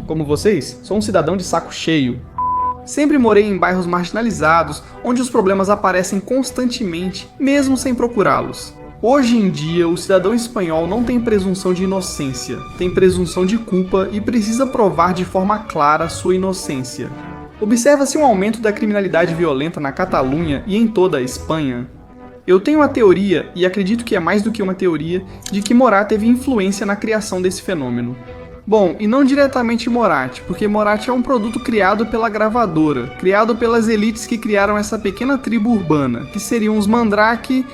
como vocês, sou um cidadão de saco cheio. Sempre morei em bairros marginalizados, onde os problemas aparecem constantemente, mesmo sem procurá-los. Hoje em dia, o cidadão espanhol não tem presunção de inocência, tem presunção de culpa e precisa provar de forma clara sua inocência. Observa-se um aumento da criminalidade violenta na Catalunha e em toda a Espanha. Eu tenho a teoria, e acredito que é mais do que uma teoria, de que Morat teve influência na criação desse fenômeno. Bom, e não diretamente Morat, porque Morat é um produto criado pela gravadora, criado pelas elites que criaram essa pequena tribo urbana, que seriam os Mandrake.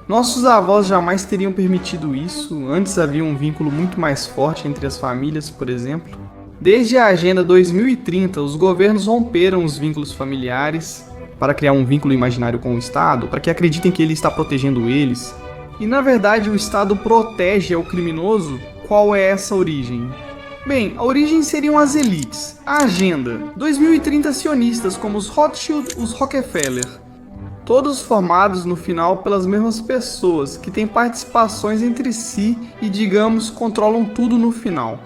Nossos avós jamais teriam permitido isso, antes havia um vínculo muito mais forte entre as famílias, por exemplo. Desde a Agenda 2030, os governos romperam os vínculos familiares para criar um vínculo imaginário com o Estado, para que acreditem que ele está protegendo eles. E na verdade o Estado protege o criminoso? Qual é essa origem? Bem, a origem seriam as elites. A Agenda 2030 sionistas como os Rothschild, os Rockefeller. Todos formados no final pelas mesmas pessoas, que têm participações entre si e, digamos, controlam tudo no final.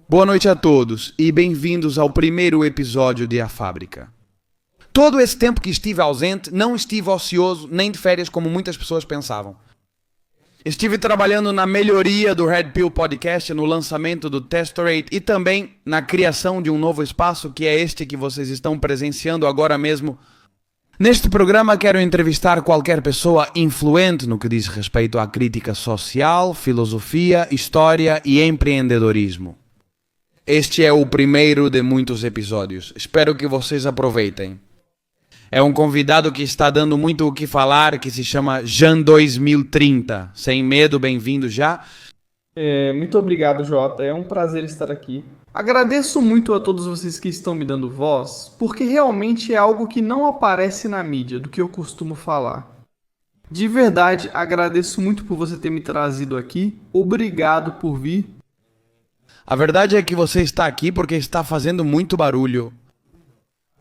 Boa noite a todos e bem-vindos ao primeiro episódio de A Fábrica. Todo esse tempo que estive ausente, não estive ocioso nem de férias como muitas pessoas pensavam. Estive trabalhando na melhoria do Red Pill Podcast, no lançamento do Testorate e também na criação de um novo espaço que é este que vocês estão presenciando agora mesmo. Neste programa quero entrevistar qualquer pessoa influente no que diz respeito à crítica social, filosofia, história e empreendedorismo. Este é o primeiro de muitos episódios. Espero que vocês aproveitem. É um convidado que está dando muito o que falar, que se chama Jean 2030. Sem medo, bem-vindo já. Muito obrigado, Jota. É um prazer estar aqui. Agradeço muito a todos vocês que estão me dando voz, porque realmente é algo que não aparece na mídia, do que eu costumo falar. De verdade, agradeço muito por você ter me trazido aqui. Obrigado por vir. A verdade é que você está aqui porque está fazendo muito barulho.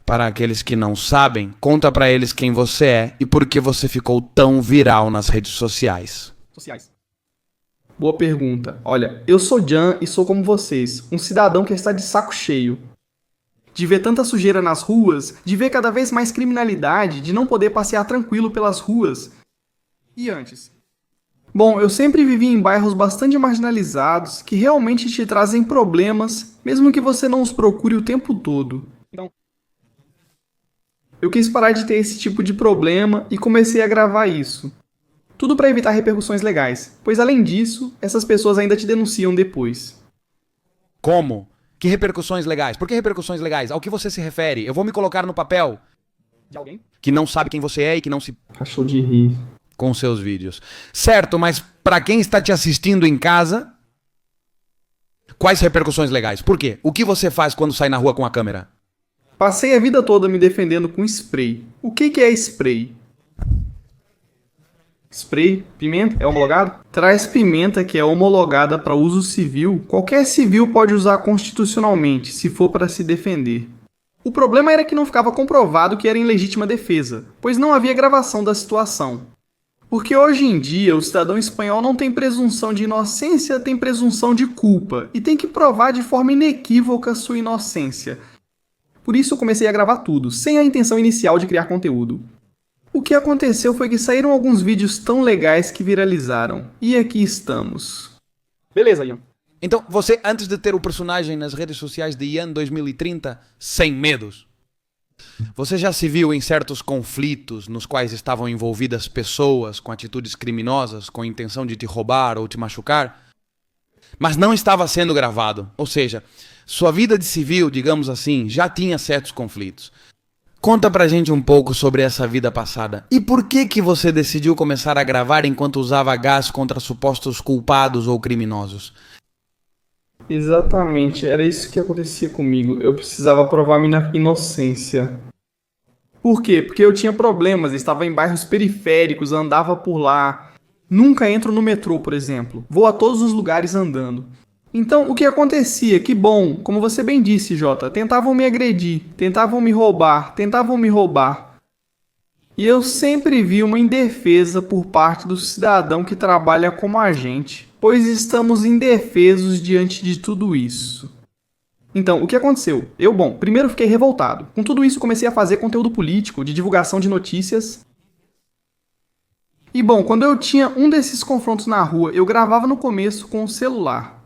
Para aqueles que não sabem, conta para eles quem você é e por que você ficou tão viral nas redes sociais. Boa pergunta. Olha, eu sou Jan e sou como vocês, um cidadão que está de saco cheio. De ver tanta sujeira nas ruas, de ver cada vez mais criminalidade, de não poder passear tranquilo pelas ruas. E antes? Bom, eu sempre vivi em bairros bastante marginalizados que realmente te trazem problemas, mesmo que você não os procure o tempo todo. Então, eu quis parar de ter esse tipo de problema e comecei a gravar isso. Tudo para evitar repercussões legais, pois além disso, essas pessoas ainda te denunciam depois. Como? Que repercussões legais? Por que repercussões legais? Ao que você se refere? Eu vou me colocar no papel De alguém? que não sabe quem você é e que não se... Rachou de rir. com seus vídeos. Certo, mas para quem está te assistindo em casa, quais repercussões legais? Por quê? O que você faz quando sai na rua com a câmera? Passei a vida toda me defendendo com spray. O que é spray? Spray, pimenta, é homologado? Traz pimenta que é homologada para uso civil. Qualquer civil pode usar constitucionalmente, se for para se defender. O problema era que não ficava comprovado que era em legítima defesa, pois não havia gravação da situação. Porque hoje em dia o cidadão espanhol não tem presunção de inocência, tem presunção de culpa, e tem que provar de forma inequívoca sua inocência. Por isso eu comecei a gravar tudo, sem a intenção inicial de criar conteúdo. O que aconteceu foi que saíram alguns vídeos tão legais que viralizaram. E aqui estamos. Beleza, Ian. Então, você, antes de ter o personagem nas redes sociais de Ian 2030, sem medos, você já se viu em certos conflitos nos quais estavam envolvidas pessoas com atitudes criminosas, com a intenção de te roubar ou te machucar, mas não estava sendo gravado? Ou seja, sua vida de civil, digamos assim, já tinha certos conflitos. Conta pra gente um pouco sobre essa vida passada. E por que você decidiu começar a gravar enquanto usava gás contra supostos culpados ou criminosos? Exatamente, era isso que acontecia comigo. Eu precisava provar minha inocência. Por quê? Porque eu tinha problemas, estava em bairros periféricos, andava por lá. Nunca entro no metrô, por exemplo. Vou a todos os lugares andando. Então, o que acontecia? Que bom, como você bem disse, Jota, tentavam me agredir, tentavam me roubar. E eu sempre vi uma indefesa por parte do cidadão que trabalha como agente, pois estamos indefesos diante de tudo isso. Então, o que aconteceu? Primeiro fiquei revoltado. Com tudo isso, comecei a fazer conteúdo político, de divulgação de notícias. E quando eu tinha um desses confrontos na rua, eu gravava no começo com o celular.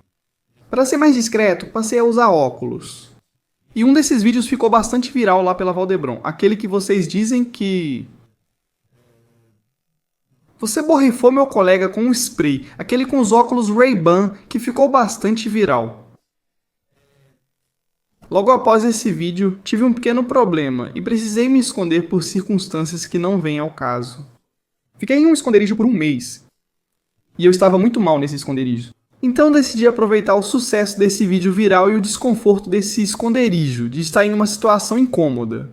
Para ser mais discreto, passei a usar óculos. E um desses vídeos ficou bastante viral lá pela Valdebron, aquele que vocês dizem que... Você borrifou meu colega com um spray, aquele com os óculos Ray-Ban, que ficou bastante viral. Logo após esse vídeo, tive um pequeno problema e precisei me esconder por circunstâncias que não vêm ao caso. Fiquei em um esconderijo por um mês. E eu estava muito mal nesse esconderijo. Então decidi aproveitar o sucesso desse vídeo viral e o desconforto desse esconderijo, de estar em uma situação incômoda.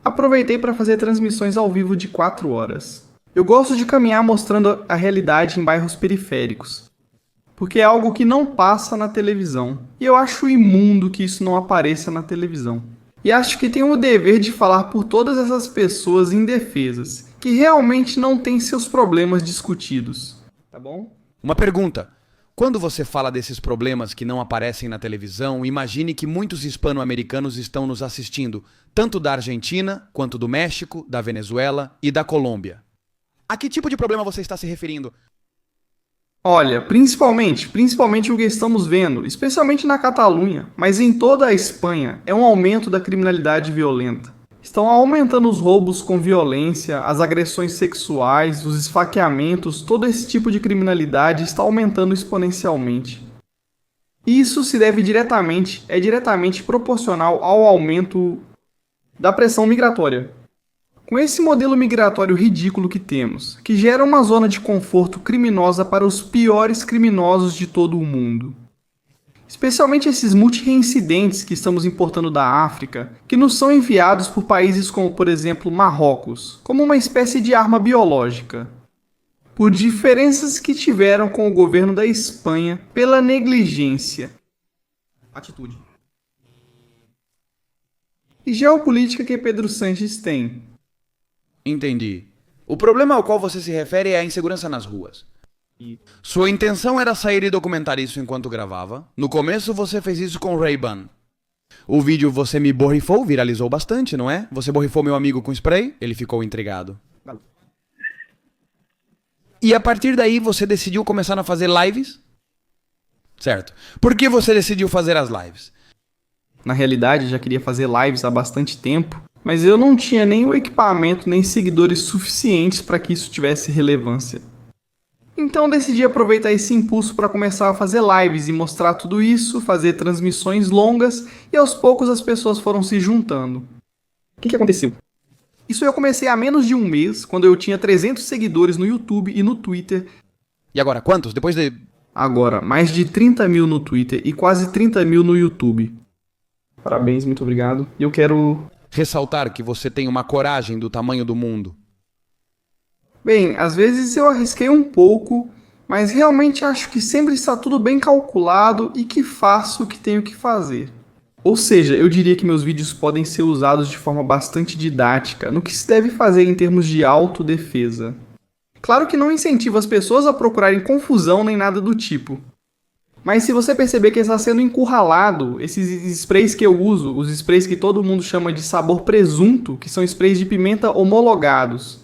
Aproveitei para fazer transmissões ao vivo de 4 horas. Eu gosto de caminhar mostrando a realidade em bairros periféricos, porque é algo que não passa na televisão. E eu acho imundo que isso não apareça na televisão. E acho que tenho o dever de falar por todas essas pessoas indefesas, que realmente não têm seus problemas discutidos. Tá bom? Uma pergunta. Quando você fala desses problemas que não aparecem na televisão, imagine que muitos hispano-americanos estão nos assistindo, tanto da Argentina, quanto do México, da Venezuela e da Colômbia. A que tipo de problema você está se referindo? Olha, principalmente o que estamos vendo, especialmente na Catalunha, mas em toda a Espanha, é um aumento da criminalidade violenta. Estão aumentando os roubos com violência, as agressões sexuais, os esfaqueamentos, todo esse tipo de criminalidade está aumentando exponencialmente. E isso se deve diretamente proporcional ao aumento da pressão migratória. Com esse modelo migratório ridículo que temos, que gera uma zona de conforto criminosa para os piores criminosos de todo o mundo. Especialmente esses multirreincidentes que estamos importando da África, que nos são enviados por países como, por exemplo, Marrocos, como uma espécie de arma biológica. Por diferenças que tiveram com o governo da Espanha pela negligência. Atitude. E geopolítica que Pedro Sánchez tem. Entendi. O problema ao qual você se refere é a insegurança nas ruas. Sua intenção era sair e documentar isso enquanto gravava. No começo você fez isso com Ray-Ban. O vídeo Você Me Borrifou viralizou bastante, não é? Você borrifou meu amigo com spray? Ele ficou intrigado. E a partir daí você decidiu começar a fazer lives? Certo. Por que você decidiu fazer as lives? Na realidade, já queria fazer lives há bastante tempo, mas eu não tinha nem o equipamento nem seguidores suficientes para que isso tivesse relevância. Então decidi aproveitar esse impulso para começar a fazer lives e mostrar tudo isso, fazer transmissões longas e aos poucos as pessoas foram se juntando. O que aconteceu? Isso eu comecei há menos de um mês, quando eu tinha 300 seguidores no YouTube e no Twitter. E agora, quantos? Agora, mais de 30 mil no Twitter e quase 30 mil no YouTube. Parabéns, muito obrigado. E eu quero ressaltar que você tem uma coragem do tamanho do mundo. Bem, às vezes eu arrisquei um pouco, mas realmente acho que sempre está tudo bem calculado e que faço o que tenho que fazer. Ou seja, eu diria que meus vídeos podem ser usados de forma bastante didática no que se deve fazer em termos de autodefesa. Claro que não incentivo as pessoas a procurarem confusão nem nada do tipo. Mas se você perceber que está sendo encurralado, esses sprays que eu uso, os sprays que todo mundo chama de sabor presunto, que são sprays de pimenta homologados,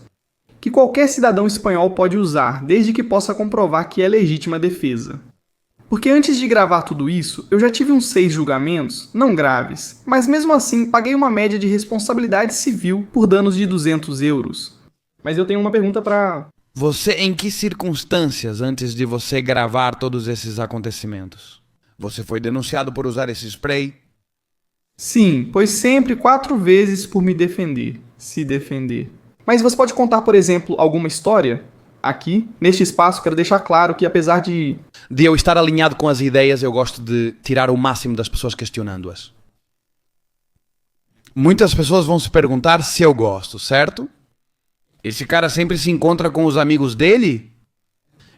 que qualquer cidadão espanhol pode usar, desde que possa comprovar que é legítima defesa. Porque antes de gravar tudo isso, eu já tive uns 6 julgamentos, não graves, mas mesmo assim paguei uma média de responsabilidade civil por danos de 200 euros. Mas eu tenho uma pergunta pra... Você, em que circunstâncias, antes de você gravar todos esses acontecimentos? Você foi denunciado por usar esse spray? Sim, pois sempre 4 vezes por me defender, se defender. Mas você pode contar, por exemplo, alguma história? Aqui, neste espaço, quero deixar claro que apesar de eu estar alinhado com as ideias, eu gosto de tirar o máximo das pessoas questionando-as. Muitas pessoas vão se perguntar se eu gosto, certo? Esse cara sempre se encontra com os amigos dele?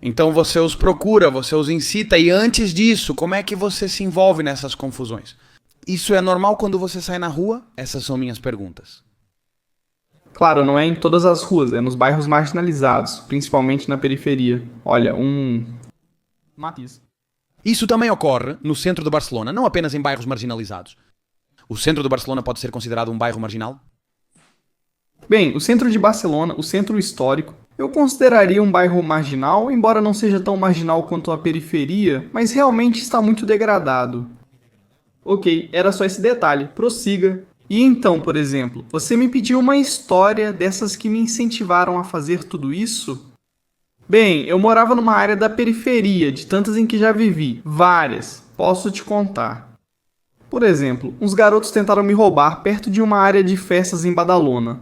Então você os procura, você os incita, e antes disso, como é que você se envolve nessas confusões? Isso é normal quando você sai na rua? Essas são minhas perguntas. Claro, não é em todas as ruas, é nos bairros marginalizados, principalmente na periferia. Olha, Matiz. Isso também ocorre no centro de Barcelona, não apenas em bairros marginalizados. O centro de Barcelona pode ser considerado um bairro marginal? Bem, o centro de Barcelona, o centro histórico, eu consideraria um bairro marginal, embora não seja tão marginal quanto a periferia, mas realmente está muito degradado. Ok, era só esse detalhe, prossiga. E então, por exemplo, você me pediu uma história dessas que me incentivaram a fazer tudo isso? Bem, eu morava numa área da periferia, de tantas em que já vivi, várias, posso te contar. Por exemplo, uns garotos tentaram me roubar perto de uma área de festas em Badalona.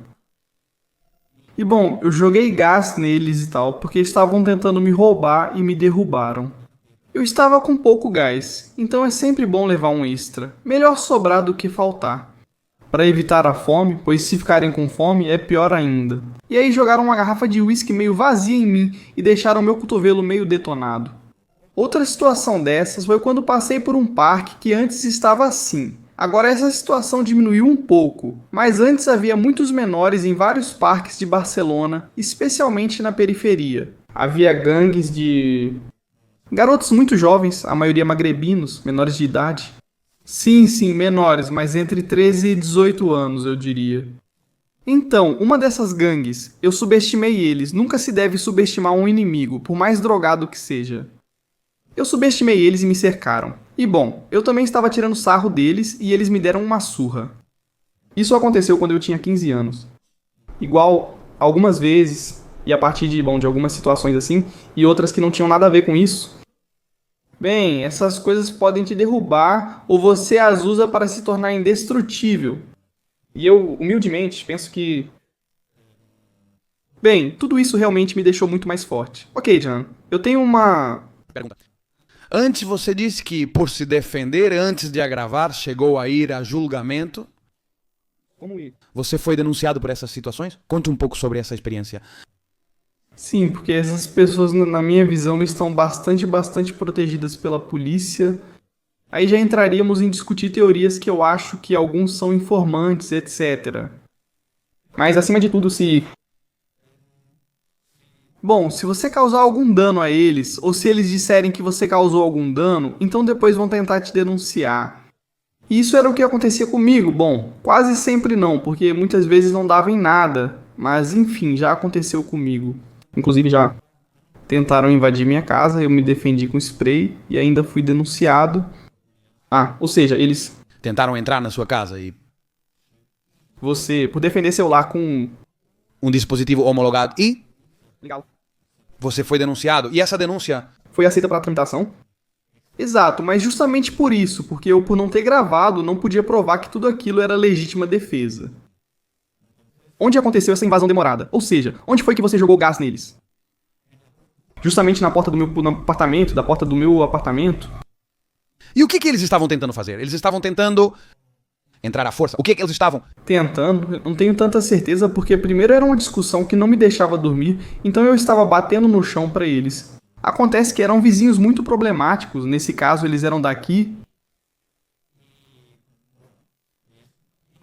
E bom, eu joguei gás neles e tal, porque estavam tentando me roubar e me derrubaram. Eu estava com pouco gás, então é sempre bom levar um extra. Melhor sobrar do que faltar. Para evitar a fome, pois se ficarem com fome é pior ainda. E aí jogaram uma garrafa de uísque meio vazia em mim e deixaram meu cotovelo meio detonado. Outra situação dessas foi quando passei por um parque que antes estava assim. Agora essa situação diminuiu um pouco, mas antes havia muitos menores em vários parques de Barcelona, especialmente na periferia. Havia gangues de garotos muito jovens, a maioria magrebinos, menores de idade. Sim, menores, mas entre 13 e 18 anos, eu diria. Então, uma dessas gangues, eu subestimei eles. Nunca se deve subestimar um inimigo, por mais drogado que seja. Eu subestimei eles e me cercaram. E bom, eu também estava tirando sarro deles e eles me deram uma surra. Isso aconteceu quando eu tinha 15 anos. Igual, algumas vezes, e a partir de algumas situações assim, e outras que não tinham nada a ver com isso. Bem, essas coisas podem te derrubar ou você as usa para se tornar indestrutível. E eu, humildemente, penso que... Bem, tudo isso realmente me deixou muito mais forte. Ok, Jan, eu tenho uma... Pergunta. Antes você disse que, por se defender antes de agravar, chegou a ir a julgamento. Como ir? Você foi denunciado por essas situações? Conte um pouco sobre essa experiência. Sim, porque essas pessoas, na minha visão, estão bastante protegidas pela polícia. Aí já entraríamos em discutir teorias que eu acho que alguns são informantes, etc. Mas, acima de tudo, se... Bom, se você causar algum dano a eles, ou se eles disserem que você causou algum dano, então depois vão tentar te denunciar. E isso era o que acontecia comigo. Bom, quase sempre não, porque muitas vezes não dava em nada. Mas, enfim, já aconteceu comigo. Inclusive já tentaram invadir minha casa, eu me defendi com spray e ainda fui denunciado. Ou seja, eles... Tentaram entrar na sua casa e... Você, por defender seu lar com... um dispositivo homologado e... Legal. Você foi denunciado. E essa denúncia... Foi aceita para a tramitação? Exato, mas justamente por isso, porque eu, por não ter gravado, não podia provar que tudo aquilo era legítima defesa. Onde aconteceu essa invasão demorada? Ou seja, onde foi que você jogou gás neles? Justamente na porta do meu apartamento, da porta do meu apartamento. E o que eles estavam tentando fazer? Eles estavam tentando entrar à força? O que eles estavam... Tentando, eu não tenho tanta certeza, porque primeiro era uma discussão que não me deixava dormir, então eu estava batendo no chão para eles. Acontece que eram vizinhos muito problemáticos, nesse caso eles eram daqui.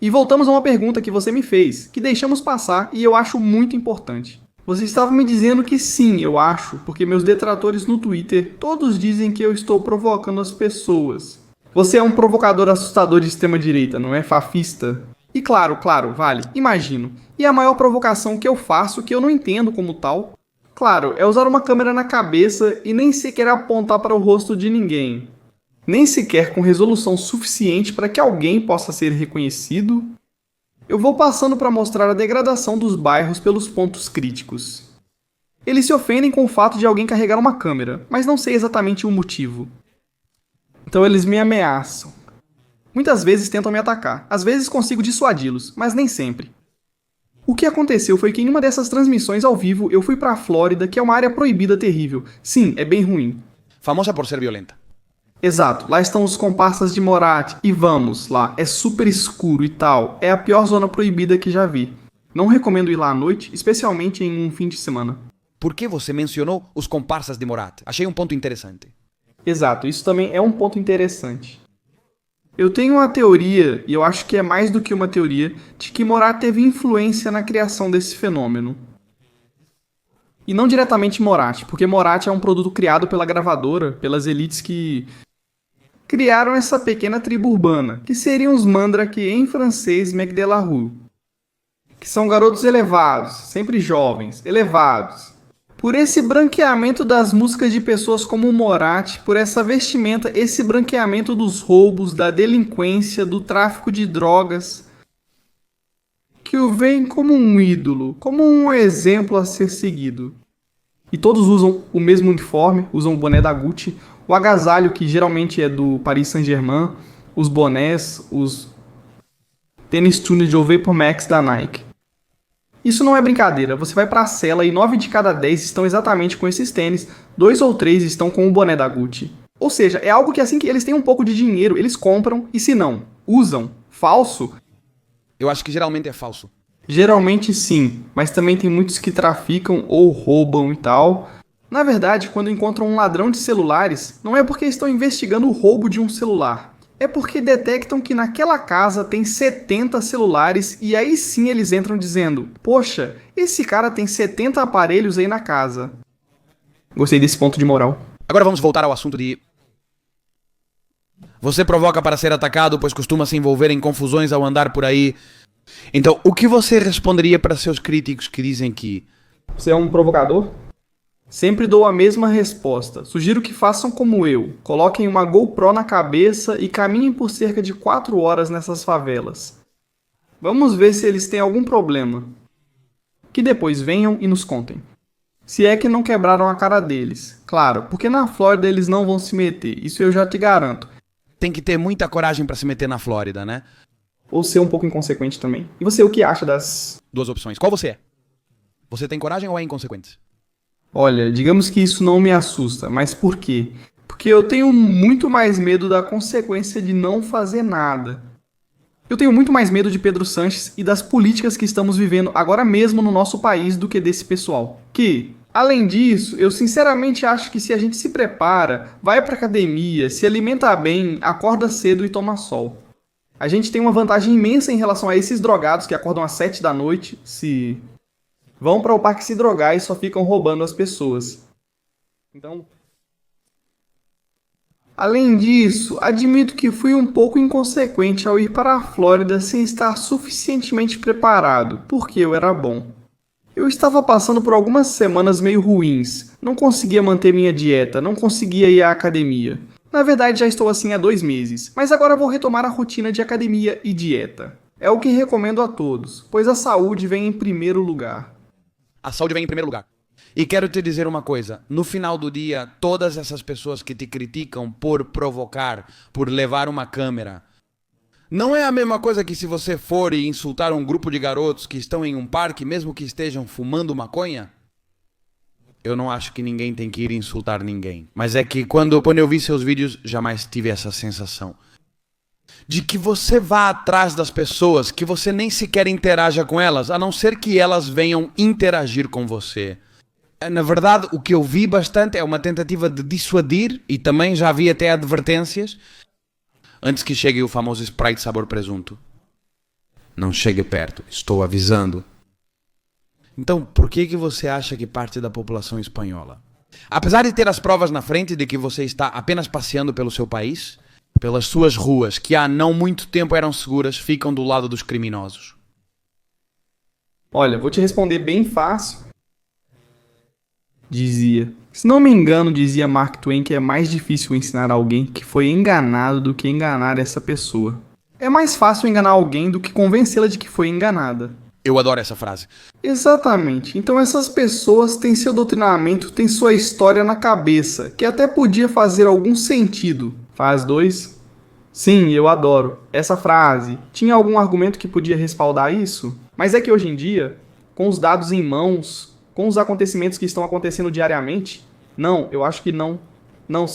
E voltamos a uma pergunta que você me fez, que deixamos passar e eu acho muito importante. Você estava me dizendo que sim, eu acho, porque meus detratores no Twitter todos dizem que eu estou provocando as pessoas. Você é um provocador assustador de extrema-direita, não é fafista? E claro, vale, imagino. E a maior provocação que eu faço, que eu não entendo como tal, claro, é usar uma câmera na cabeça e nem sequer apontar para o rosto de ninguém. Nem sequer com resolução suficiente para que alguém possa ser reconhecido. Eu vou passando para mostrar a degradação dos bairros pelos pontos críticos. Eles se ofendem com o fato de alguém carregar uma câmera, mas não sei exatamente o motivo. Então eles me ameaçam. Muitas vezes tentam me atacar, às vezes consigo dissuadi-los, mas nem sempre. O que aconteceu foi que em uma dessas transmissões ao vivo eu fui para a Flórida, que é uma área proibida terrível. Sim, é bem ruim. Famosa por ser violenta. Exato, lá estão os comparsas de Morat, e vamos lá, é super escuro e tal, é a pior zona proibida que já vi. Não recomendo ir lá à noite, especialmente em um fim de semana. Por que você mencionou os comparsas de Morat? Achei um ponto interessante. Exato, isso também é um ponto interessante. Eu tenho uma teoria, e eu acho que é mais do que uma teoria, de que Morat teve influência na criação desse fenômeno. E não diretamente Morat, porque Morat é um produto criado pela gravadora, pelas elites que criaram essa pequena tribo urbana, que seriam os Mandrake em francês Mec de la Rue, que são garotos elevados, sempre jovens, elevados. Por esse branqueamento das músicas de pessoas como Morat, por essa vestimenta, esse branqueamento dos roubos, da delinquência, do tráfico de drogas, que o veem como um ídolo, como um exemplo a ser seguido. E todos usam o mesmo uniforme, usam o boné da Gucci, o agasalho que geralmente é do Paris Saint-Germain, os bonés, os tênis Tuned ou Vapor Max da Nike. Isso não é brincadeira, você vai pra cela e 9 de cada 10 estão exatamente com esses tênis, 2 ou 3 estão com o boné da Gucci. Ou seja, é algo que assim que eles têm um pouco de dinheiro, eles compram, e se não, usam. Falso? Eu acho que geralmente é falso. Geralmente sim, mas também tem muitos que traficam ou roubam e tal. Na verdade, quando encontram um ladrão de celulares, não é porque estão investigando o roubo de um celular. É porque detectam que naquela casa tem 70 celulares e aí sim eles entram dizendo: poxa, esse cara tem 70 aparelhos aí na casa. Gostei desse ponto de moral. Agora vamos voltar ao assunto de... Você provoca para ser atacado, pois costuma se envolver em confusões ao andar por aí. Então, o que você responderia para seus críticos que dizem que... Você é um provocador? Sempre dou a mesma resposta. Sugiro que façam como eu. Coloquem uma GoPro na cabeça e caminhem por cerca de 4 horas nessas favelas. Vamos ver se eles têm algum problema. Que depois venham e nos contem. Se é que não quebraram a cara deles. Claro, porque na Flórida eles não vão se meter. Isso eu já te garanto. Tem que ter muita coragem para se meter na Flórida, né? Ou ser um pouco inconsequente também. E você, o que acha das... Duas opções. Qual você é? Você tem coragem ou é inconsequente? Olha, digamos que isso não me assusta, mas por quê? Porque eu tenho muito mais medo da consequência de não fazer nada. Eu tenho muito mais medo de Pedro Sanches e das políticas que estamos vivendo agora mesmo no nosso país do que desse pessoal. Que, além disso, eu sinceramente acho que se a gente se prepara, vai pra academia, se alimenta bem, acorda cedo e toma sol. A gente tem uma vantagem imensa em relação a esses drogados que acordam às 7 da noite, se... vão para o parque se drogar e só ficam roubando as pessoas. Então, além disso, admito que fui um pouco inconsequente ao ir para a Flórida sem estar suficientemente preparado, porque eu era bom. Eu estava passando por algumas semanas meio ruins, não conseguia manter minha dieta, não conseguia ir à academia. Na verdade, já estou assim há 2 meses, mas agora vou retomar a rotina de academia e dieta. É o que recomendo a todos, pois a saúde vem em primeiro lugar. A saúde vem em primeiro lugar. E quero te dizer uma coisa, no final do dia, todas essas pessoas que te criticam por provocar, por levar uma câmera, não é a mesma coisa que se você for e insultar um grupo de garotos que estão em um parque, mesmo que estejam fumando maconha? Eu não acho que ninguém tem que ir insultar ninguém. Mas é que quando eu vi seus vídeos, jamais tive essa sensação. De que você vá atrás das pessoas, que você nem sequer interaja com elas, a não ser que elas venham interagir com você. Na verdade, o que eu vi bastante é uma tentativa de dissuadir, e também já vi até advertências, antes que chegue o famoso Sprite sabor presunto. Não chegue perto, estou avisando. Então, por que você acha que parte da população espanhola, apesar de ter as provas na frente de que você está apenas passeando pelo seu país, pelas suas ruas, que há não muito tempo eram seguras, ficam do lado dos criminosos? Olha, vou te responder bem fácil. Se não me engano, dizia Mark Twain que é mais difícil ensinar alguém que foi enganado do que enganar essa pessoa. É mais fácil enganar alguém do que convencê-la de que foi enganada. Eu adoro essa frase. Exatamente. Então essas pessoas têm seu doutrinamento, têm sua história na cabeça, que até podia fazer algum sentido. Faz 2? Sim, eu adoro. Essa frase. Tinha algum argumento que podia respaldar isso? Mas é que hoje em dia, com os dados em mãos, com os acontecimentos que estão acontecendo diariamente, não, eu acho que não. Não,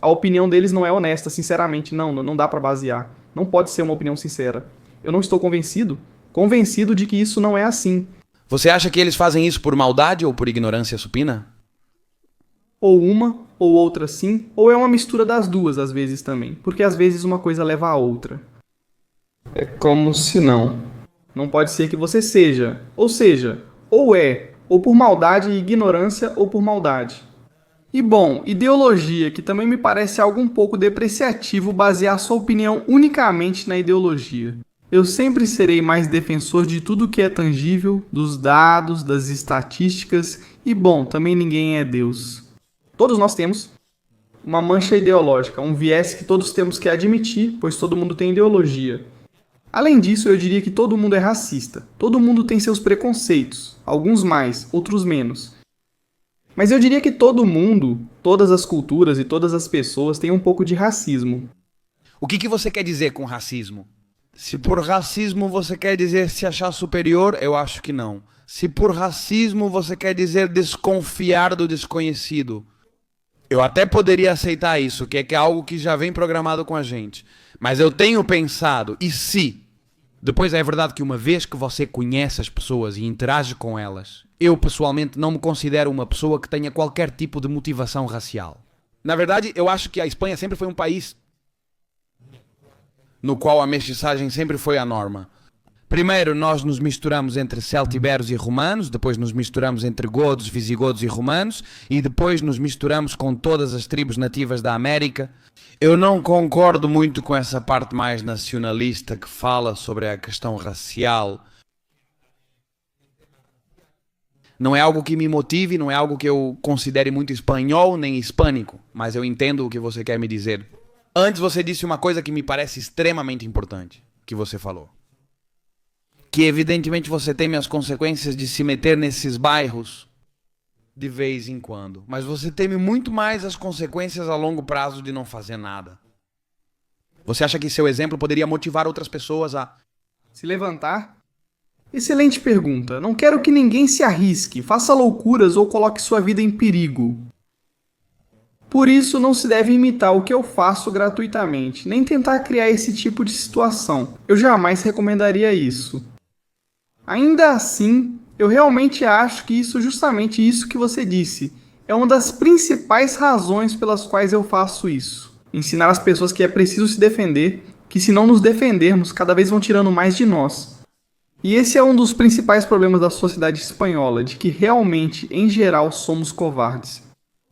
a opinião deles não é honesta, sinceramente. Não dá pra basear. Não pode ser uma opinião sincera. Eu não estou convencido de que isso não é assim. Você acha que eles fazem isso por maldade ou por ignorância supina? Ou uma, ou outra sim, ou é uma mistura das duas às vezes também, porque às vezes uma coisa leva a outra. É como se não. Não pode ser que você seja, ou é, ou por maldade e ignorância, ou por maldade. E bom, ideologia, que também me parece algo um pouco depreciativo basear sua opinião unicamente na ideologia. Eu sempre serei mais defensor de tudo que é tangível, dos dados, das estatísticas, e bom, também ninguém é Deus. Todos nós temos uma mancha ideológica, um viés que todos temos que admitir, pois todo mundo tem ideologia. Além disso, eu diria que todo mundo é racista. Todo mundo tem seus preconceitos, alguns mais, outros menos. Mas eu diria que todo mundo, todas as culturas e todas as pessoas têm um pouco de racismo. O que você quer dizer com racismo? Se por racismo você quer dizer se achar superior, eu acho que não. Se por racismo você quer dizer desconfiar do desconhecido, eu até poderia aceitar isso, que é algo que já vem programado com a gente. Mas eu tenho pensado, e se? Depois é verdade que uma vez que você conhece as pessoas e interage com elas, eu pessoalmente não me considero uma pessoa que tenha qualquer tipo de motivação racial. Na verdade, eu acho que a Espanha sempre foi um país no qual a mestiçagem sempre foi a norma. Primeiro nós nos misturamos entre celtiberos e romanos, depois nos misturamos entre godos, visigodos e romanos, e depois nos misturamos com todas as tribos nativas da América. Eu não concordo muito com essa parte mais nacionalista que fala sobre a questão racial. Não é algo que me motive, não é algo que eu considere muito espanhol nem hispânico, mas eu entendo o que você quer me dizer. Antes você disse uma coisa que me parece extremamente importante, que você falou. Que evidentemente você teme as consequências de se meter nesses bairros de vez em quando. Mas você teme muito mais as consequências a longo prazo de não fazer nada. Você acha que seu exemplo poderia motivar outras pessoas a se levantar? Excelente pergunta. Não quero que ninguém se arrisque, faça loucuras ou coloque sua vida em perigo. Por isso, não se deve imitar o que eu faço gratuitamente, nem tentar criar esse tipo de situação. Eu jamais recomendaria isso. Ainda assim, eu realmente acho que justamente isso que você disse, é uma das principais razões pelas quais eu faço isso. Ensinar as pessoas que é preciso se defender, que se não nos defendermos, cada vez vão tirando mais de nós. E esse é um dos principais problemas da sociedade espanhola, de que realmente, em geral, somos covardes.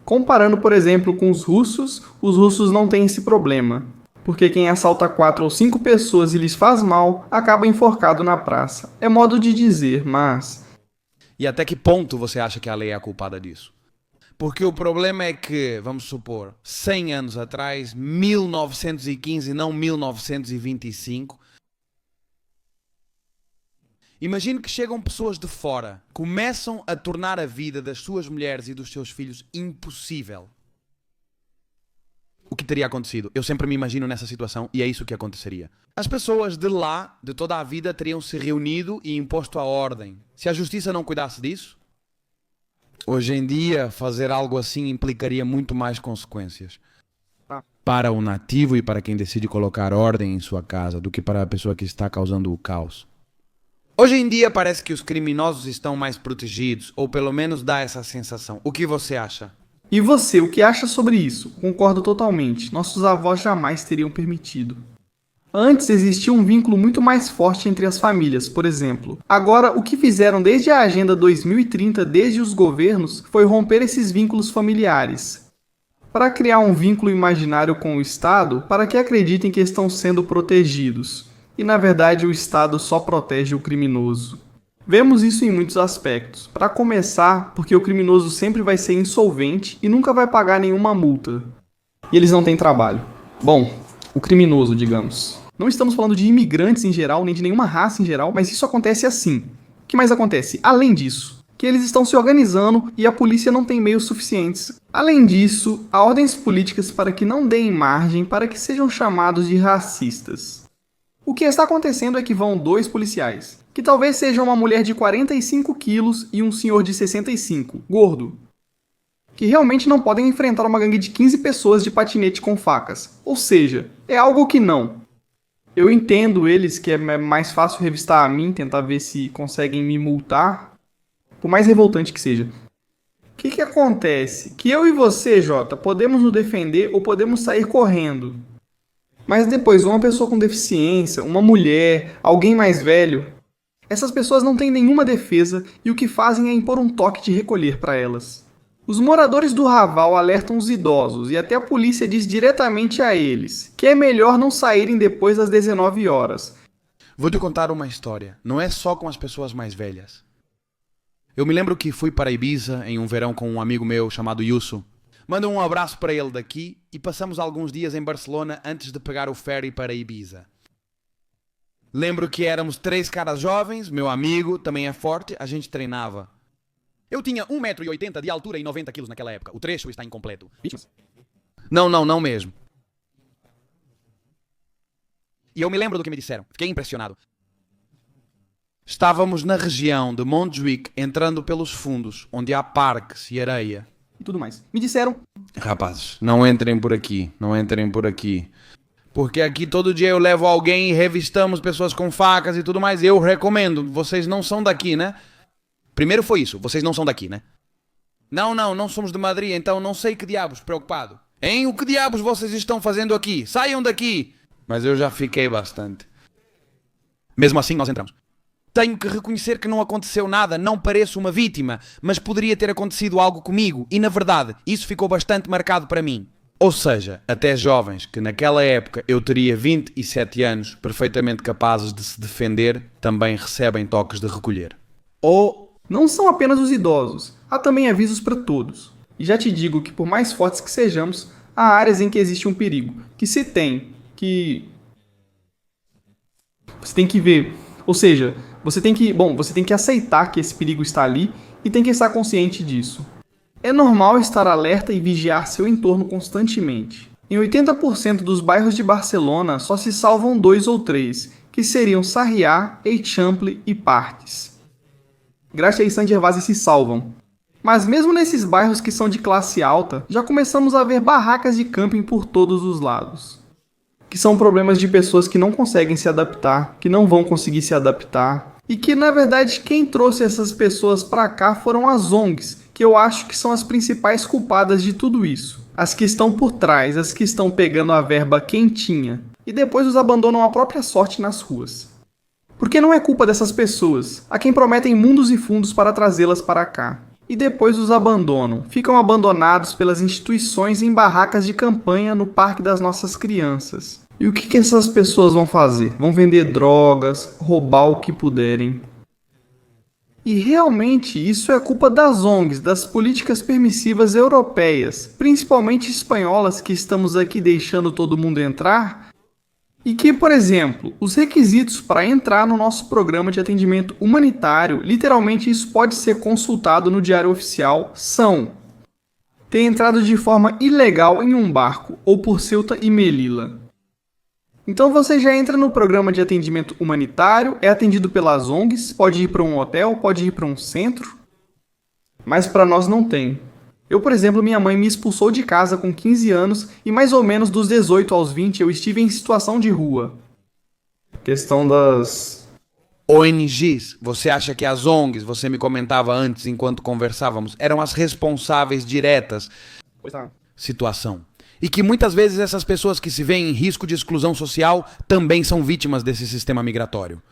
Comparando, por exemplo, com os russos não têm esse problema, porque quem assalta 4 ou 5 pessoas e lhes faz mal, acaba enforcado na praça. É modo de dizer, mas... E até que ponto você acha que a lei é a culpada disso? Porque o problema é que, vamos supor, 100 anos atrás, 1915, não 1925, imagino que chegam pessoas de fora, começam a tornar a vida das suas mulheres e dos seus filhos impossível. O que teria acontecido? Eu sempre me imagino nessa situação e é isso que aconteceria. As pessoas de lá, de toda a vida, teriam se reunido e imposto a ordem. Se a justiça não cuidasse disso, hoje em dia, fazer algo assim implicaria muito mais consequências para o nativo e para quem decide colocar ordem em sua casa do que para a pessoa que está causando o caos. Hoje em dia parece que os criminosos estão mais protegidos, ou pelo menos dá essa sensação. O que você acha? E você, o que acha sobre isso? Concordo totalmente. Nossos avós jamais teriam permitido. Antes existia um vínculo muito mais forte entre as famílias, por exemplo. Agora, o que fizeram desde a Agenda 2030, desde os governos, foi romper esses vínculos familiares. Para criar um vínculo imaginário com o Estado, para que acreditem que estão sendo protegidos. E na verdade o Estado só protege o criminoso. Vemos isso em muitos aspectos. Para começar, porque o criminoso sempre vai ser insolvente e nunca vai pagar nenhuma multa. E eles não têm trabalho. Bom, o criminoso, digamos. Não estamos falando de imigrantes em geral, nem de nenhuma raça em geral, mas isso acontece assim. O que mais acontece? Além disso, que eles estão se organizando e a polícia não tem meios suficientes. Além disso, há ordens políticas para que não deem margem para que sejam chamados de racistas. O que está acontecendo é que vão 2 policiais, que talvez sejam uma mulher de 45 quilos e um senhor de 65, gordo, que realmente não podem enfrentar uma gangue de 15 pessoas de patinete com facas. Ou seja, é algo que não. Eu entendo eles que é mais fácil revistar a mim, tentar ver se conseguem me multar, por mais revoltante que seja. que acontece? Que eu e você, Jota, podemos nos defender ou podemos sair correndo. Mas depois, uma pessoa com deficiência, uma mulher, alguém mais velho, essas pessoas não têm nenhuma defesa e o que fazem é impor um toque de recolher para elas. Os moradores do Raval alertam os idosos e até a polícia diz diretamente a eles que é melhor não saírem depois das 19 horas. Vou te contar uma história. Não é só com as pessoas mais velhas. Eu me lembro que fui para Ibiza em um verão com um amigo meu chamado Yusso. Mando um abraço para ele daqui e passamos alguns dias em Barcelona antes de pegar o ferry para Ibiza. Lembro que éramos 3 caras jovens, meu amigo também é forte, a gente treinava. Eu tinha 1,80 m de altura e 90 kg naquela época. O trecho está incompleto. Não mesmo. E eu me lembro do que me disseram. Fiquei impressionado. Estávamos na região de Montjuic, entrando pelos fundos, onde há parques e areia. E tudo mais. Me disseram... Rapazes, não entrem por aqui. Não entrem por aqui. Porque aqui todo dia eu levo alguém e revistamos pessoas com facas e tudo mais. Eu recomendo. Vocês não são daqui, né? Primeiro foi isso. Vocês não são daqui, né? Não somos de Madrid, então não sei que diabos, preocupado. Hein? O que diabos vocês estão fazendo aqui? Saiam daqui! Mas eu já fiquei bastante. Mesmo assim, nós entramos. Tenho que reconhecer que não aconteceu nada, não pareço uma vítima, mas poderia ter acontecido algo comigo, e na verdade, isso ficou bastante marcado para mim. Ou seja, até jovens que naquela época eu teria 27 anos, perfeitamente capazes de se defender, também recebem toques de recolher. Ou não são apenas os idosos, há também avisos para todos. E já te digo que por mais fortes que sejamos, há áreas em que existe um perigo, que se tem, que... você tem que ver, ou seja, você tem que aceitar que esse perigo está ali e tem que estar consciente disso. É normal estar alerta e vigiar seu entorno constantemente. Em 80% dos bairros de Barcelona só se salvam 2 ou 3, que seriam Sarrià, Eixample e Parques. Graça e Sant Gervasi se salvam. Mas mesmo nesses bairros que são de classe alta, já começamos a ver barracas de camping por todos os lados. Que são problemas de pessoas que não conseguem se adaptar, que não vão conseguir se adaptar. E que, na verdade, quem trouxe essas pessoas pra cá foram as ONGs, que eu acho que são as principais culpadas de tudo isso. As que estão por trás, as que estão pegando a verba quentinha e depois os abandonam à própria sorte nas ruas. Porque não é culpa dessas pessoas, a quem prometem mundos e fundos para trazê-las para cá. E depois os abandonam, ficam abandonados pelas instituições em barracas de campanha no Parque das Nossas Crianças. E o que essas pessoas vão fazer? Vão vender drogas, roubar o que puderem. E realmente isso é culpa das ONGs, das políticas permissivas europeias, principalmente espanholas que estamos aqui deixando todo mundo entrar. E que, por exemplo, os requisitos para entrar no nosso programa de atendimento humanitário, literalmente isso pode ser consultado no Diário Oficial, são ter entrado de forma ilegal em um barco ou por Ceuta e Melilla. Então você já entra no programa de atendimento humanitário, é atendido pelas ONGs, pode ir para um hotel, pode ir para um centro, mas para nós não tem. Eu, por exemplo, minha mãe me expulsou de casa com 15 anos e mais ou menos dos 18 aos 20 eu estive em situação de rua. Questão das ONGs, você acha que as ONGs, você me comentava antes enquanto conversávamos, eram as responsáveis diretas da situação? E que muitas vezes essas pessoas que se veem em risco de exclusão social também são vítimas desse sistema migratório.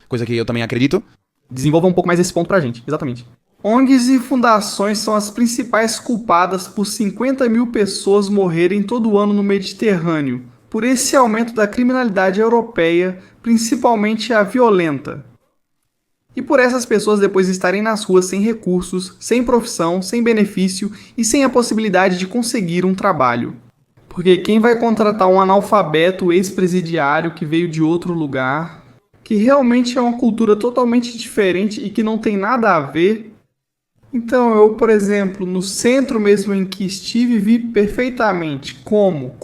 Coisa que eu também acredito. Desenvolva um pouco mais esse ponto pra gente, exatamente. ONGs e fundações são as principais culpadas por 50 mil pessoas morrerem todo ano no Mediterrâneo, por esse aumento da criminalidade europeia, principalmente a violenta. E por essas pessoas depois estarem nas ruas sem recursos, sem profissão, sem benefício e sem a possibilidade de conseguir um trabalho. Porque quem vai contratar um analfabeto ex-presidiário que veio de outro lugar, que realmente é uma cultura totalmente diferente e que não tem nada a ver? Então eu, por exemplo, no centro mesmo em que estive, vi perfeitamente como?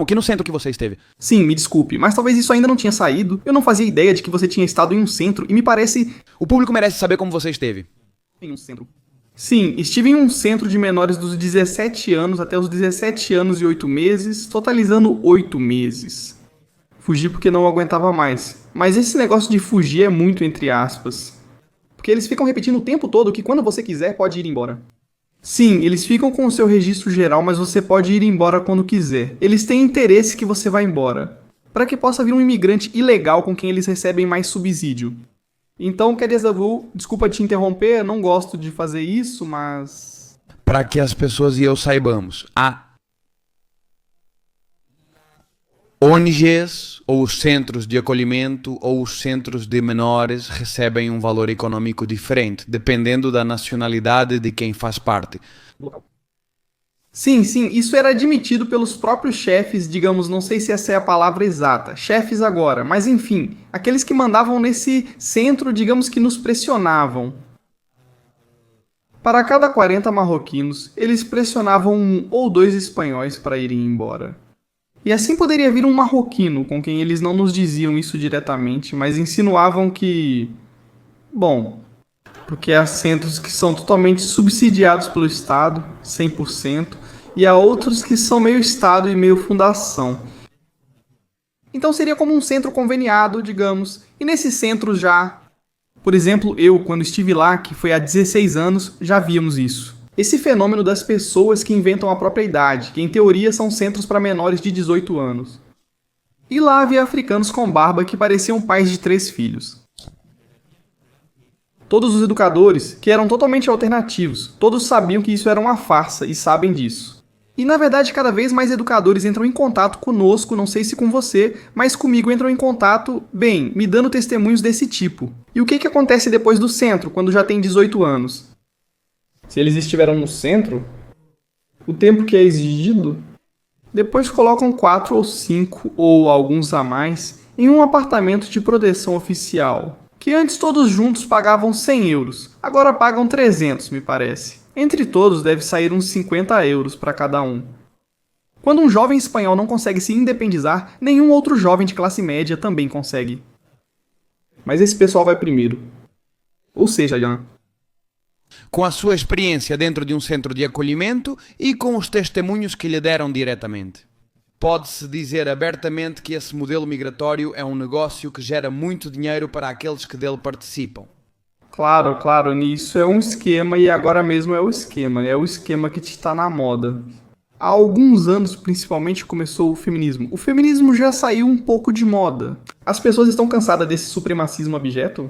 Que no centro que você esteve? Sim, me desculpe, mas talvez isso ainda não tinha saído. Eu não fazia ideia de que você tinha estado em um centro e me parece... O público merece saber como você esteve. Em um centro. Sim, estive em um centro de menores dos 17 anos até os 17 anos e 8 meses, totalizando 8 meses. Fugi porque não aguentava mais. Mas esse negócio de fugir é muito entre aspas. Porque eles ficam repetindo o tempo todo que quando você quiser pode ir embora. Sim, eles ficam com o seu registro geral, mas você pode ir embora quando quiser. Eles têm interesse que você vá embora, para que possa vir um imigrante ilegal com quem eles recebem mais subsídio. Então, Keresavu, desculpa te interromper, não gosto de fazer isso, mas... Para que as pessoas e eu saibamos, há ONGs ou os centros de acolhimento ou os centros de menores recebem um valor econômico diferente, dependendo da nacionalidade de quem faz parte. Sim, isso era admitido pelos próprios chefes, digamos, não sei se essa é a palavra exata, chefes agora, mas enfim, aqueles que mandavam nesse centro, digamos que nos pressionavam. Para cada 40 marroquinos, eles pressionavam 1 ou 2 espanhóis para irem embora. E assim poderia vir um marroquino, com quem eles não nos diziam isso diretamente, mas insinuavam que... Bom, porque há centros que são totalmente subsidiados pelo Estado, 100%, e há outros que são meio Estado e meio fundação. Então seria como um centro conveniado, digamos, e nesse centro já... Por exemplo, eu, quando estive lá, que foi há 16 anos, já víamos isso. Esse fenômeno das pessoas que inventam a própria idade, que em teoria são centros para menores de 18 anos. E lá havia africanos com barba que pareciam pais de 3 filhos. Todos os educadores, que eram totalmente alternativos, todos sabiam que isso era uma farsa e sabem disso. E na verdade cada vez mais educadores entram em contato conosco, não sei se com você, mas comigo entram em contato, bem, me dando testemunhos desse tipo. E o que acontece depois do centro, quando já tem 18 anos? Se eles estiveram no centro, o tempo que é exigido, depois colocam 4 ou 5, ou alguns a mais, em um apartamento de proteção oficial, que antes todos juntos pagavam 100 euros, agora pagam 300, me parece. Entre todos deve sair uns 50 euros para cada um. Quando um jovem espanhol não consegue se independizar, nenhum outro jovem de classe média também consegue. Mas esse pessoal vai primeiro. Ou seja, Jan... Com a sua experiência dentro de um centro de acolhimento e com os testemunhos que lhe deram diretamente. Pode-se dizer abertamente que esse modelo migratório é um negócio que gera muito dinheiro para aqueles que dele participam. Claro, nisso é um esquema e agora mesmo é o esquema que está na moda. Há alguns anos, principalmente, começou o feminismo. O feminismo já saiu um pouco de moda. As pessoas estão cansadas desse supremacismo abjeto?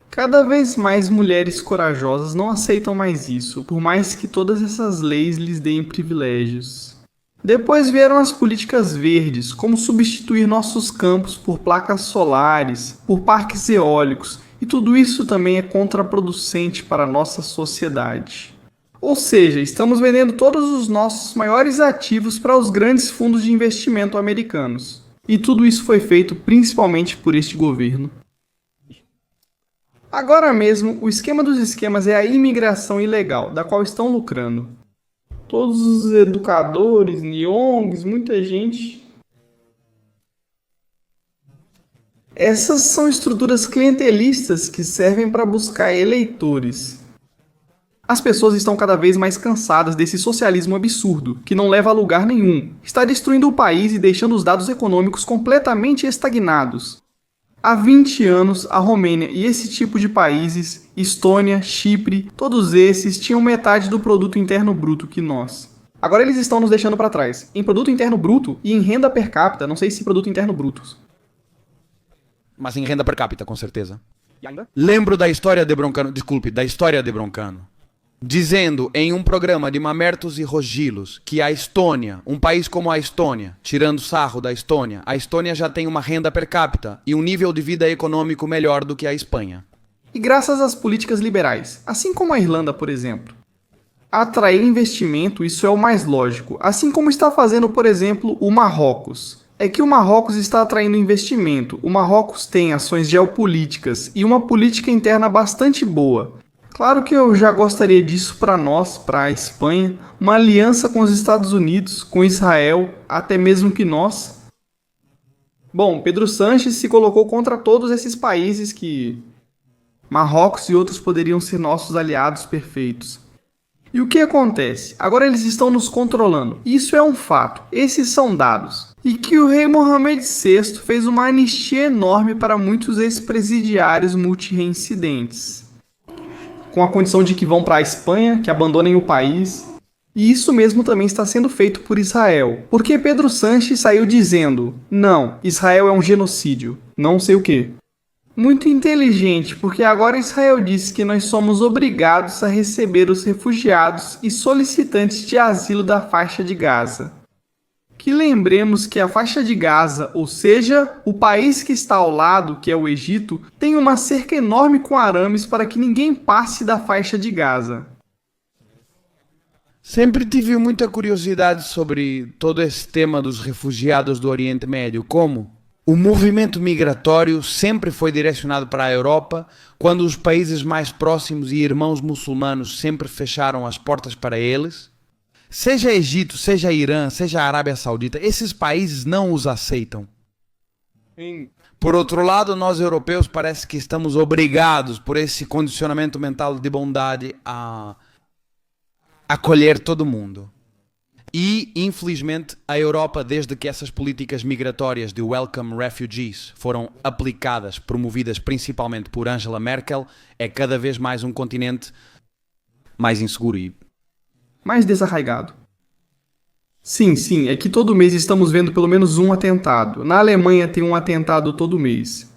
Cada vez mais mulheres corajosas não aceitam mais isso, por mais que todas essas leis lhes deem privilégios. Depois vieram as políticas verdes, como substituir nossos campos por placas solares, por parques eólicos, e tudo isso também é contraproducente para a nossa sociedade. Ou seja, estamos vendendo todos os nossos maiores ativos para os grandes fundos de investimento americanos. E tudo isso foi feito principalmente por este governo. Agora mesmo, o esquema dos esquemas é a imigração ilegal, da qual estão lucrando. Todos os educadores, ONGs, muita gente... Essas são estruturas clientelistas que servem para buscar eleitores. As pessoas estão cada vez mais cansadas desse socialismo absurdo, que não leva a lugar nenhum. Está destruindo o país e deixando os dados econômicos completamente estagnados. Há 20 anos, a Romênia e esse tipo de países, Estônia, Chipre, todos esses tinham metade do produto interno bruto que nós. Agora eles estão nos deixando para trás, em produto interno bruto e em renda per capita, não sei se produto interno brutos. Mas em renda per capita, com certeza. E ainda? Lembro da história de Broncano, dizendo em um programa de Mamertos e Rogilos que a Estônia, um país como a Estônia, tirando sarro da Estônia, a Estônia já tem uma renda per capita e um nível de vida econômico melhor do que a Espanha. E graças às políticas liberais, assim como a Irlanda, por exemplo. Atrair investimento, isso é o mais lógico, assim como está fazendo, por exemplo, o Marrocos. É que o Marrocos está atraindo investimento, o Marrocos tem ações geopolíticas e uma política interna bastante boa. Claro que eu já gostaria disso para nós, para a Espanha, uma aliança com os Estados Unidos, com Israel, até mesmo que nós. Bom, Pedro Sánchez se colocou contra todos esses países que Marrocos e outros poderiam ser nossos aliados perfeitos. E o que acontece? Agora eles estão nos controlando. Isso é um fato, esses são dados. E que o rei Mohammed VI fez uma anistia enorme para muitos ex-presidiários multirreincidentes. com a condição de que vão para a Espanha, que abandonem o país. E isso mesmo também está sendo feito por Israel, porque Pedro Sánchez saiu dizendo: não, Israel é um genocídio, não sei o quê. Muito inteligente, porque agora Israel diz que nós somos obrigados a receber os refugiados e solicitantes de asilo da faixa de Gaza. Que lembremos que a faixa de Gaza, ou seja, o país que está ao lado, que é o Egito, tem uma cerca enorme com arames para que ninguém passe da faixa de Gaza. Sempre tive muita curiosidade sobre todo esse tema dos refugiados do Oriente Médio. Como o movimento migratório sempre foi direcionado para a Europa, quando os países mais próximos e irmãos muçulmanos sempre fecharam as portas para eles. Seja Egito, seja Irã, seja Arábia Saudita, esses países não os aceitam. Por outro lado, nós europeus parece que estamos obrigados, por esse condicionamento mental de bondade, a acolher todo mundo. E, infelizmente, a Europa, desde que essas políticas migratórias de Welcome Refugees foram aplicadas, promovidas principalmente por Angela Merkel, é cada vez mais um continente mais inseguro e mais desarraigado. Sim, é que todo mês estamos vendo pelo menos um atentado. Na Alemanha tem um atentado todo mês.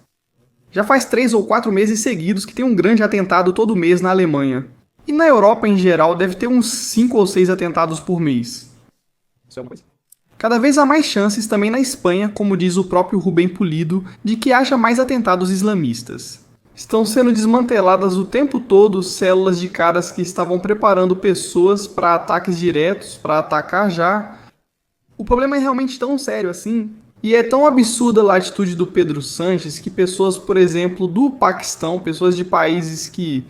Já faz 3 ou 4 meses seguidos que tem um grande atentado todo mês na Alemanha. E na Europa em geral deve ter uns 5 ou 6 atentados por mês. Cada vez há mais chances também na Espanha, como diz o próprio Rubem Pulido, de que haja mais atentados islamistas. Estão sendo desmanteladas o tempo todo células de caras que estavam preparando pessoas para ataques diretos, para atacar já. O problema é realmente tão sério assim, e é tão absurda a atitude do Pedro Sánchez que pessoas, por exemplo, do Paquistão, pessoas de países que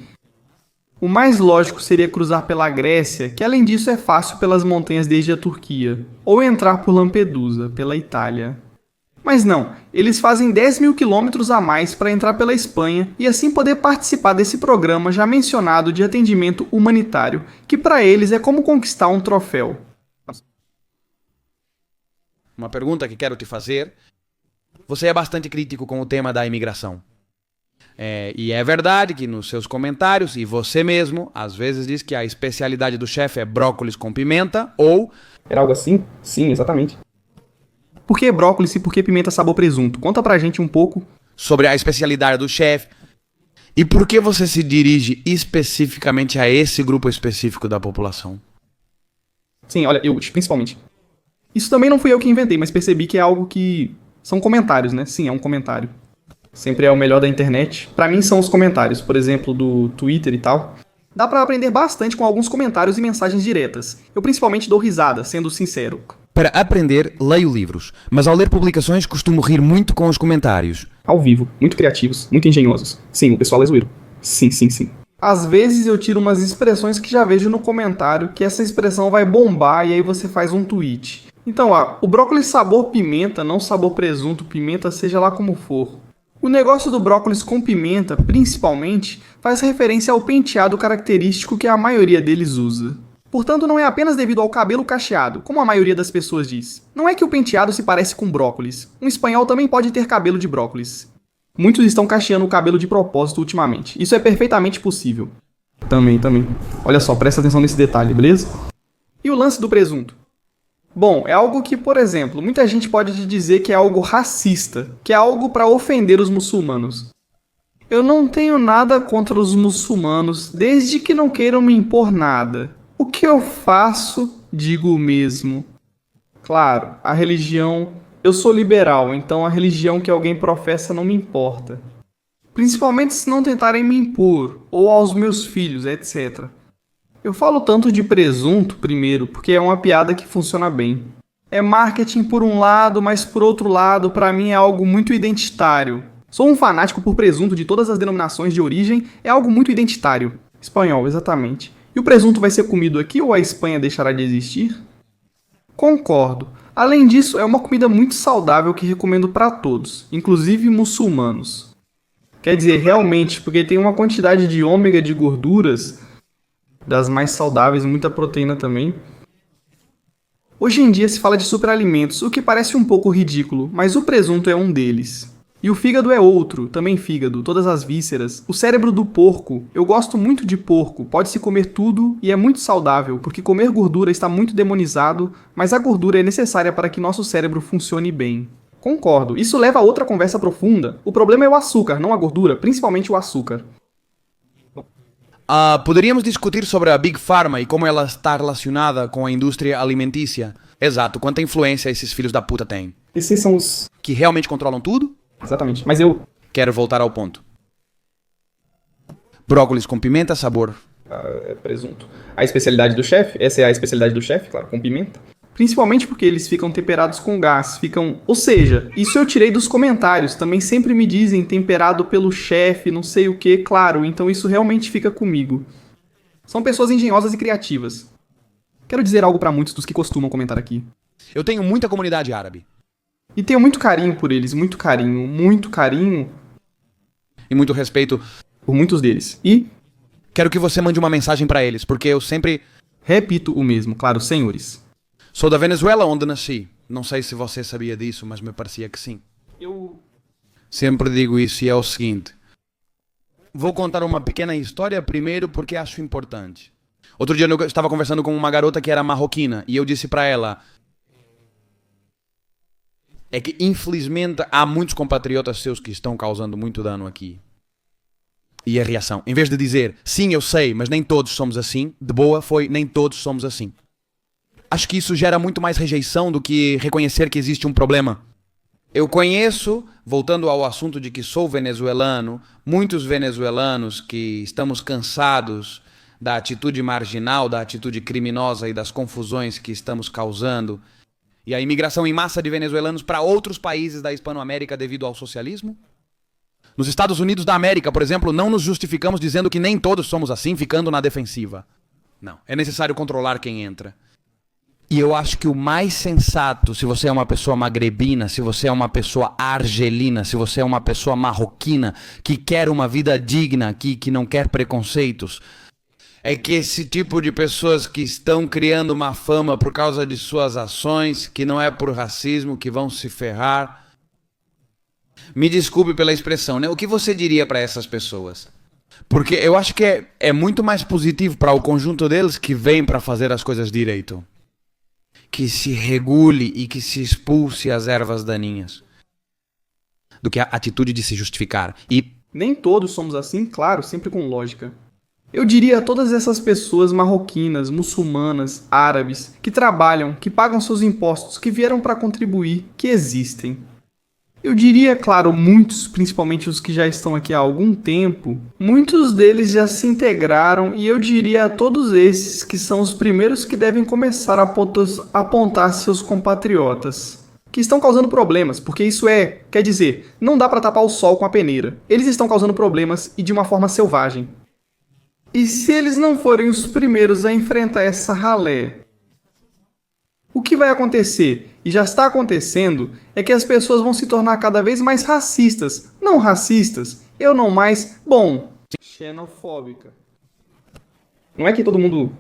o mais lógico seria cruzar pela Grécia, que além disso é fácil pelas montanhas desde a Turquia, ou entrar por Lampedusa, pela Itália. Mas não, eles fazem 10.000 quilômetros a mais para entrar pela Espanha e assim poder participar desse programa já mencionado de atendimento humanitário, que para eles é como conquistar um troféu. Uma pergunta que quero te fazer. Você é bastante crítico com o tema da imigração. E é verdade que nos seus comentários, e você mesmo, às vezes diz que a especialidade do chefe é brócolis com pimenta, ou... Era algo assim? Sim, exatamente. Por que brócolis e por que pimenta sabor presunto? Conta pra gente um pouco sobre a especialidade do chefe. E por que você se dirige especificamente a esse grupo específico da população? Sim, olha, eu principalmente. Isso também não fui eu que inventei, mas percebi que é algo que... São comentários, né? Sim, é um comentário. Sempre é o melhor da internet. Pra mim são os comentários, por exemplo, do Twitter e tal. Dá pra aprender bastante com alguns comentários e mensagens diretas. Eu principalmente dou risada, sendo sincero. Para aprender, leio livros, mas ao ler publicações costumo rir muito com os comentários. Ao vivo, muito criativos, muito engenhosos. Sim, o pessoal é zoeiro. Sim. Às vezes eu tiro umas expressões que já vejo no comentário, que essa expressão vai bombar e aí você faz um tweet. Então, o brócolis sabor pimenta, não sabor presunto, pimenta, seja lá como for. O negócio do brócolis com pimenta, principalmente, faz referência ao penteado característico que a maioria deles usa. Portanto, não é apenas devido ao cabelo cacheado, como a maioria das pessoas diz. Não é que o penteado se parece com brócolis. Um espanhol também pode ter cabelo de brócolis. Muitos estão cacheando o cabelo de propósito ultimamente. Isso é perfeitamente possível. Também. Olha só, presta atenção nesse detalhe, beleza? E o lance do presunto? Bom, é algo que, por exemplo, muita gente pode te dizer que é algo racista, que é algo para ofender os muçulmanos. Eu não tenho nada contra os muçulmanos, desde que não queiram me impor nada. O que eu faço, digo mesmo. Claro, a religião... Eu sou liberal, então a religião que alguém professa não me importa. Principalmente se não tentarem me impor, ou aos meus filhos, etc. Eu falo tanto de presunto, primeiro, porque é uma piada que funciona bem. É marketing por um lado, mas por outro lado, pra mim é algo muito identitário. Sou um fanático por presunto de todas as denominações de origem, é algo muito identitário. Espanhol, exatamente. E o presunto vai ser comido aqui ou a Espanha deixará de existir? Concordo. Além disso, é uma comida muito saudável que recomendo para todos, inclusive muçulmanos. Quer dizer, realmente, porque tem uma quantidade de ômega de gorduras, das mais saudáveis, muita proteína também. Hoje em dia se fala de superalimentos, o que parece um pouco ridículo, mas o presunto é um deles. E o fígado é outro, também fígado, todas as vísceras. O cérebro do porco, eu gosto muito de porco, pode-se comer tudo e é muito saudável, porque comer gordura está muito demonizado, mas a gordura é necessária para que nosso cérebro funcione bem. Concordo, isso leva a outra conversa profunda. O problema é o açúcar, não a gordura, principalmente o açúcar. Poderíamos discutir sobre a Big Pharma e como ela está relacionada com a indústria alimentícia. Exato, quanta influência esses filhos da puta têm. Esses são os... Que realmente controlam tudo? Exatamente, mas eu... Quero voltar ao ponto. Brócolis com pimenta, sabor. É presunto. A especialidade do chefe, essa é a especialidade do chefe, claro, com pimenta. Principalmente porque eles ficam temperados com gás, ficam... Ou seja, isso eu tirei dos comentários, também sempre me dizem temperado pelo chefe, não sei o que, claro, então isso realmente fica comigo. São pessoas engenhosas e criativas. Quero dizer algo pra muitos dos que costumam comentar aqui. Eu tenho muita comunidade árabe. E tenho muito carinho por eles, muito carinho E muito respeito. por muitos deles. E Quero que você mande uma mensagem pra eles, porque eu sempre... repito o mesmo, claro, senhores. Sou da Venezuela, onde nasci. Não sei se você sabia disso, mas me parecia que sim. Eu... Sempre digo isso e é o seguinte. Vou contar uma pequena história primeiro porque acho importante. Outro dia eu estava conversando com uma garota que era marroquina e eu disse pra ela... É que infelizmente há muitos compatriotas seus que estão causando muito dano aqui. E a reação, em vez de dizer, sim, eu sei, mas nem todos somos assim, de boa foi, nem todos somos assim. Acho que isso gera muito mais rejeição do que reconhecer que existe um problema. Eu conheço, voltando ao assunto de que sou venezuelano, muitos venezuelanos que estamos cansados da atitude marginal, da atitude criminosa e das confusões que estamos causando, e a imigração em massa de venezuelanos para outros países da Hispanoamérica devido ao socialismo. Nos Estados Unidos da América, por exemplo, não nos justificamos dizendo que nem todos somos assim, ficando na defensiva. Não, é necessário controlar quem entra. E eu acho que o mais sensato, se você é uma pessoa magrebina, se você é uma pessoa argelina, se você é uma pessoa marroquina, que quer uma vida digna aqui, que não quer preconceitos, é que esse tipo de pessoas que estão criando uma fama por causa de suas ações, que não é por racismo, que vão se ferrar. Me desculpe pela expressão, né? O que você diria para essas pessoas? Porque eu acho que é muito mais positivo para o conjunto deles que vem para fazer as coisas direito. Que se regule e que se expulse as ervas daninhas. Do que a atitude de se justificar. E nem todos somos assim, claro, sempre com lógica. Eu diria a todas essas pessoas marroquinas, muçulmanas, árabes, que trabalham, que pagam seus impostos, que vieram para contribuir, que existem. Eu diria, claro, muitos, principalmente os que já estão aqui há algum tempo, muitos deles já se integraram e eu diria a todos esses que são os primeiros que devem começar a apontar seus compatriotas, que estão causando problemas, porque isso quer dizer, não dá para tapar o sol com a peneira. Eles estão causando problemas e de uma forma selvagem. E se eles não forem os primeiros a enfrentar essa ralé, o que vai acontecer, e já está acontecendo, é que as pessoas vão se tornar cada vez mais racistas. Não racistas, eu não mais, bom, xenofóbica. Não é que todo mundo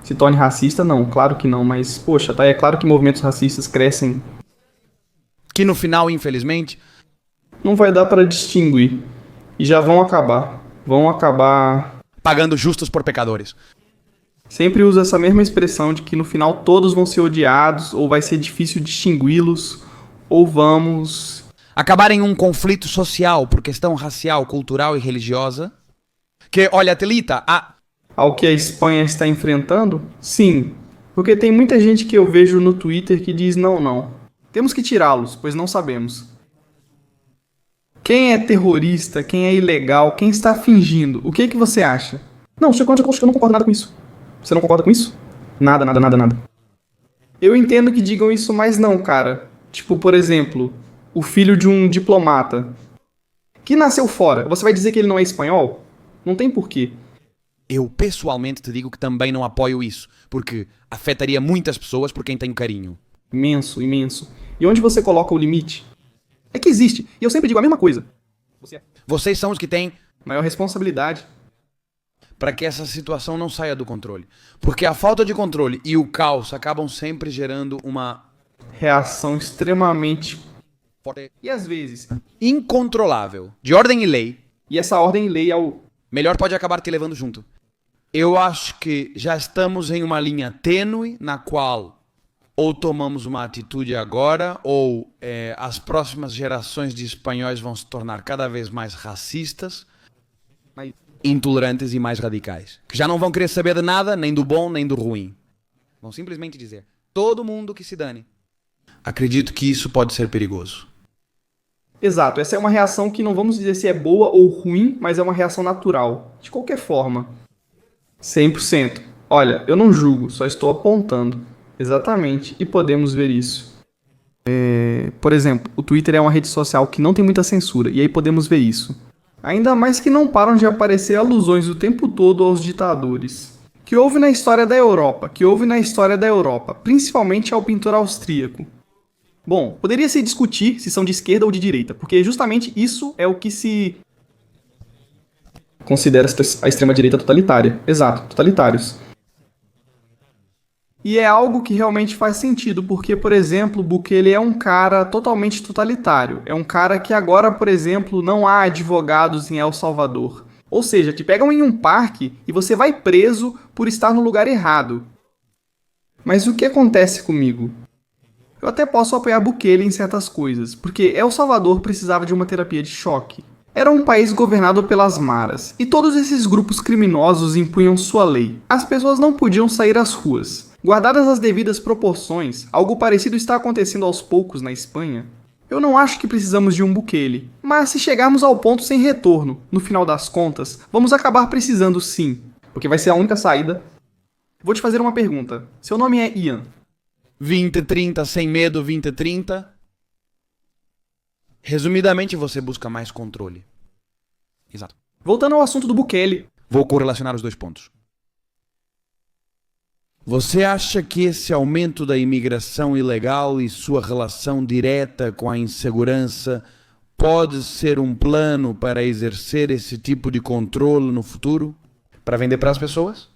se torne racista, não, claro que não, mas, poxa, tá, é claro que movimentos racistas crescem. que no final, infelizmente, Não vai dar para distinguir. E já vão acabar. Vão acabar... pagando justos por pecadores. Sempre uso essa mesma expressão de que no final todos vão ser odiados, ou vai ser difícil distingui-los, ou vamos... acabar em um conflito social por questão racial, cultural e religiosa. Que, olha, Telita, Ao que a Espanha está enfrentando? Sim, porque tem muita gente que eu vejo no Twitter que diz não. Temos que tirá-los, pois não sabemos. Quem é terrorista, quem é ilegal, quem está fingindo, o que você acha? Não, eu não concordo nada com isso. Você não concorda com isso? Nada. Eu entendo que digam isso, mas não, cara. Tipo, por exemplo, o filho de um diplomata que nasceu fora. Você vai dizer que ele não é espanhol? Não tem porquê. eu pessoalmente te digo que também não apoio isso, porque afetaria muitas pessoas por quem tenho carinho. Imenso. E onde você coloca o limite? É que existe, e eu sempre digo a mesma coisa. Vocês são os que têm Maior responsabilidade. para que essa situação não saia do controle. Porque a falta de controle e o caos acabam sempre gerando uma... Reação extremamente E às vezes, incontrolável, de ordem e lei, e essa ordem e lei é o... melhor pode acabar te levando junto. Eu acho que já estamos em uma linha tênue na qual ou tomamos uma atitude agora ou as próximas gerações de espanhóis vão se tornar cada vez mais racistas, intolerantes e mais radicais. Que já não vão querer saber de nada, nem do bom, nem do ruim. Vão simplesmente dizer, todo mundo que se dane. Acredito que isso pode ser perigoso. Exato, essa é uma reação que não vamos dizer se é boa ou ruim, mas é uma reação natural, de qualquer forma. 100%. Olha, eu não julgo, só estou apontando. Exatamente, e podemos ver isso. Por exemplo, o Twitter é uma rede social que não tem muita censura, e aí podemos ver isso. Ainda mais que não param de aparecer alusões o tempo todo aos ditadores. Que houve na história da Europa, principalmente ao pintor austríaco. Bom, poderia se discutir se são de esquerda ou de direita, porque justamente isso é o que se considera a extrema-direita totalitária. Exato, totalitários. E é algo que realmente faz sentido, porque, por exemplo, Bukele é um cara totalmente totalitário. É um cara que agora, por exemplo, não há advogados em El Salvador. Ou seja, te pegam em um parque e você vai preso por estar no lugar errado. Mas o que acontece comigo? Eu até posso apoiar Bukele em certas coisas, porque El Salvador precisava de uma terapia de choque. Era um país governado pelas maras, e todos esses grupos criminosos impunham sua lei. As pessoas não podiam sair às ruas. Guardadas as devidas proporções, algo parecido está acontecendo aos poucos na Espanha. Eu não acho que precisamos de um Bukele, mas se chegarmos ao ponto sem retorno, no final das contas, vamos acabar precisando sim, porque vai ser a única saída. Vou te fazer uma pergunta. Seu nome é Ian. 2030 sem medo, 2030. Resumidamente, você busca mais controle. Exato. Voltando ao assunto do Bukele. Vou correlacionar os dois pontos. Você acha que esse aumento da imigração ilegal e sua relação direta com a insegurança pode ser um plano para exercer esse tipo de controle no futuro? Para vender para as pessoas?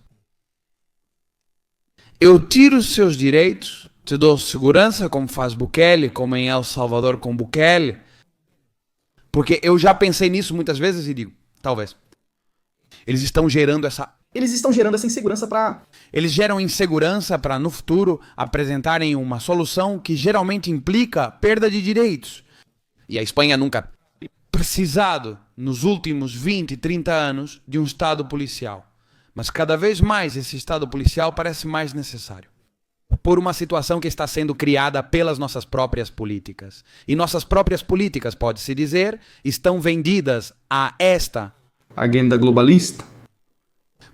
Eu tiro os seus direitos, te dou segurança, como faz Bukele, como em El Salvador com Bukele. Porque eu já pensei nisso muitas vezes e digo, talvez. Eles estão gerando essa insegurança para... Eles geram insegurança para, no futuro, apresentarem uma solução que geralmente implica perda de direitos. E a Espanha nunca precisado, nos últimos 20, 30 anos, de um Estado policial. Mas cada vez mais esse Estado policial parece mais necessário. Por uma situação que está sendo criada pelas nossas próprias políticas. E nossas próprias políticas, pode-se dizer, estão vendidas a esta agenda globalista.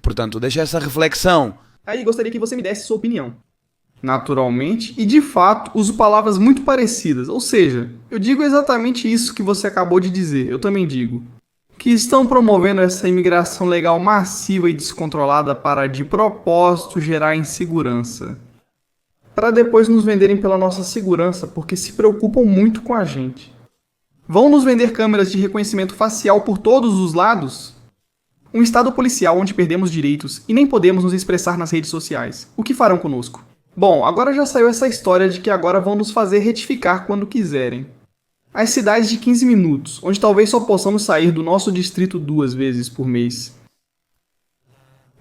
Portanto, deixa essa reflexão. Aí gostaria que você me desse sua opinião. Naturalmente, e de fato, uso palavras muito parecidas. Ou seja, eu digo exatamente isso que você acabou de dizer. Eu também digo. Que estão promovendo essa imigração legal massiva e descontrolada para, de propósito, gerar insegurança. Para depois nos venderem pela nossa segurança, porque se preocupam muito com a gente. Vão nos vender câmeras de reconhecimento facial por todos os lados? Um estado policial onde perdemos direitos e nem podemos nos expressar nas redes sociais. O que farão conosco? Bom, agora já saiu essa história de que agora vão nos fazer retificar quando quiserem. As cidades de 15 minutos, onde talvez só possamos sair do nosso distrito 2 vezes por mês.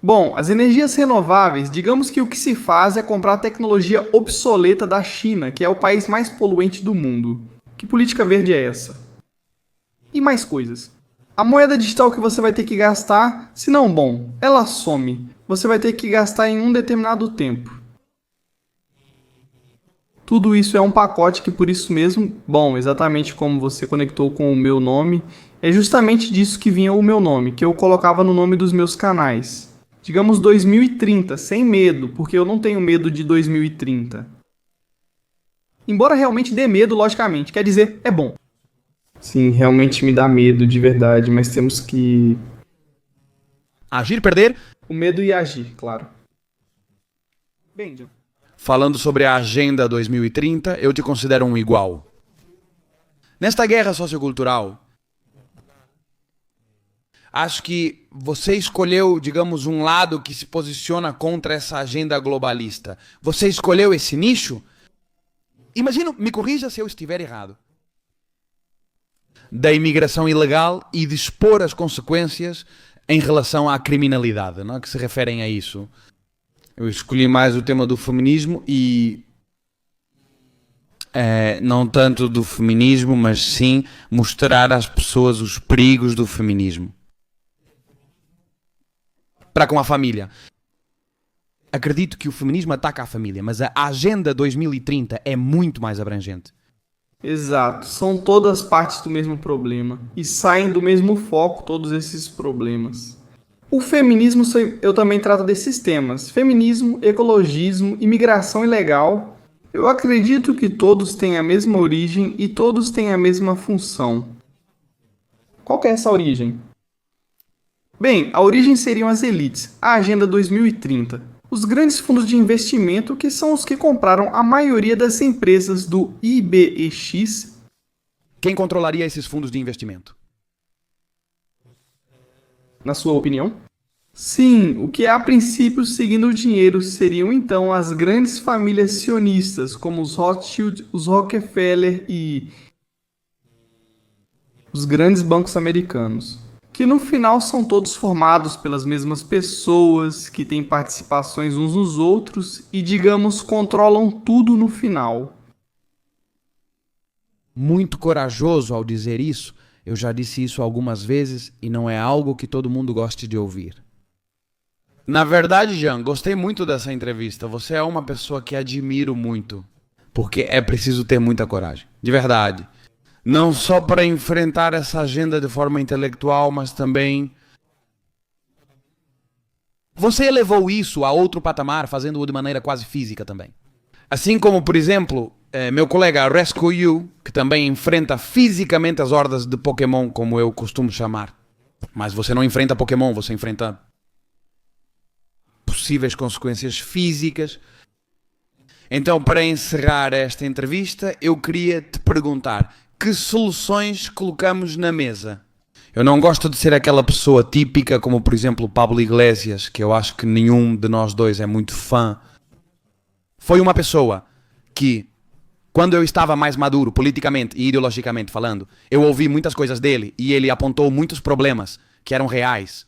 Bom, as energias renováveis, digamos que o que se faz é comprar tecnologia obsoleta da China, que é o país mais poluente do mundo. Que política verde é essa? E mais coisas. A moeda digital que você vai ter que gastar, se não, bom, ela some. Você vai ter que gastar em um determinado tempo. Tudo isso é um pacote que por isso mesmo, bom, exatamente como você conectou com o meu nome, é justamente disso que vinha o meu nome, que eu colocava no nome dos meus canais. Digamos 2030, sem medo, porque eu não tenho medo de 2030. Embora realmente dê medo, logicamente, quer dizer, é bom. Sim, realmente me dá medo, de verdade, mas temos que... Agir, perder? O medo e agir, claro. Bem, John. Falando sobre a Agenda 2030, eu te considero um igual. Nesta guerra sociocultural, acho que você escolheu, digamos, um lado que se posiciona contra essa agenda globalista. Você escolheu esse nicho? Imagino, me corrija se eu estiver errado. da imigração ilegal e de expor as consequências em relação à criminalidade, não é? Que se referem a isso. Eu escolhi mais o tema do feminismo e não tanto do feminismo, mas sim mostrar às pessoas os perigos do feminismo. Para com a família. Acredito que o feminismo ataca a família, mas a Agenda 2030 é muito mais abrangente. Exato, são todas partes do mesmo problema e saem do mesmo foco todos esses problemas. O feminismo, eu também trato desses temas: feminismo, ecologismo, imigração ilegal. Eu acredito que todos têm a mesma origem e todos têm a mesma função. Qual que é essa origem? Bem, a origem seriam as elites, a Agenda 2030. Os grandes fundos de investimento, que são os que compraram a maioria das empresas do IBEX. Quem controlaria esses fundos de investimento? Na sua opinião? Sim, o que a princípio seguindo o dinheiro seriam então as grandes famílias sionistas, como os Rothschild, os Rockefeller e os grandes bancos americanos, que no final são todos formados pelas mesmas pessoas, que têm participações uns nos outros e, digamos, controlam tudo no final. Muito corajoso ao dizer isso. Eu já disse isso algumas vezes e não é algo que todo mundo goste de ouvir. Na verdade, Jean, gostei muito dessa entrevista. Você é uma pessoa que admiro muito, porque é preciso ter muita coragem, de verdade. Não só para enfrentar essa agenda de forma intelectual, mas também... Você elevou isso a outro patamar, fazendo-o de maneira quase física também. Assim como, por exemplo, meu colega Rescue You, que também enfrenta fisicamente as hordas de Pokémon, como eu costumo chamar. Mas você não enfrenta Pokémon, você enfrenta possíveis consequências físicas. Então, para encerrar esta entrevista, eu queria te perguntar: que soluções colocamos na mesa? Eu não gosto de ser aquela pessoa típica, como por exemplo Pablo Iglesias, que eu acho que nenhum de nós dois é muito fã. Foi uma pessoa que, quando eu estava mais maduro, politicamente e ideologicamente falando, eu ouvi muitas coisas dele e ele apontou muitos problemas que eram reais.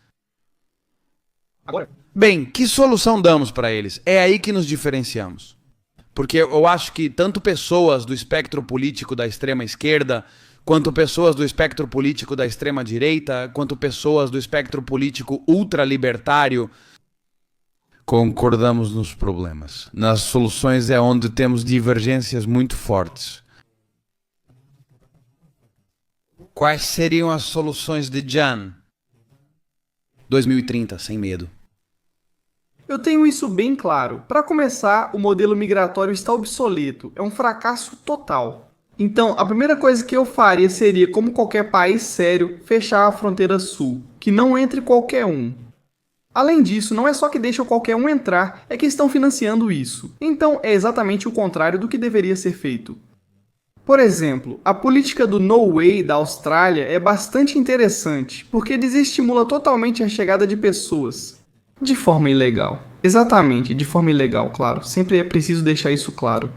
Agora? Bem, que solução damos para eles? É aí que nos diferenciamos. Porque eu acho que tanto pessoas do espectro político da extrema esquerda, quanto pessoas do espectro político da extrema direita, quanto pessoas do espectro político ultralibertário, concordamos nos problemas. Nas soluções é onde temos divergências muito fortes. Quais seriam as soluções de Jean? 2030, sem medo. Eu tenho isso bem claro. Para começar, o modelo migratório está obsoleto, é um fracasso total. Então, a primeira coisa que eu faria seria, como qualquer país sério, fechar a fronteira sul, que não entre qualquer um. Além disso, não é só que deixam qualquer um entrar, é que estão financiando isso. Então, é exatamente o contrário do que deveria ser feito. Por exemplo, a política do No Way da Austrália é bastante interessante, porque desestimula totalmente a chegada de pessoas. De forma ilegal. Exatamente, de forma ilegal, claro. Sempre é preciso deixar isso claro.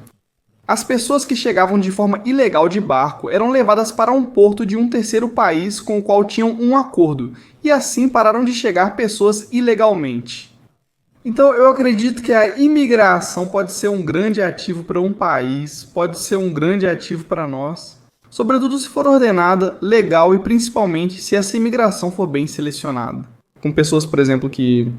As pessoas que chegavam de forma ilegal de barco eram levadas para um porto de um terceiro país com o qual tinham um acordo, e assim pararam de chegar pessoas ilegalmente. Então eu acredito que a imigração pode ser um grande ativo para um país, pode ser um grande ativo para nós, sobretudo se for ordenada, legal e principalmente se essa imigração for bem selecionada. Com pessoas, por exemplo, que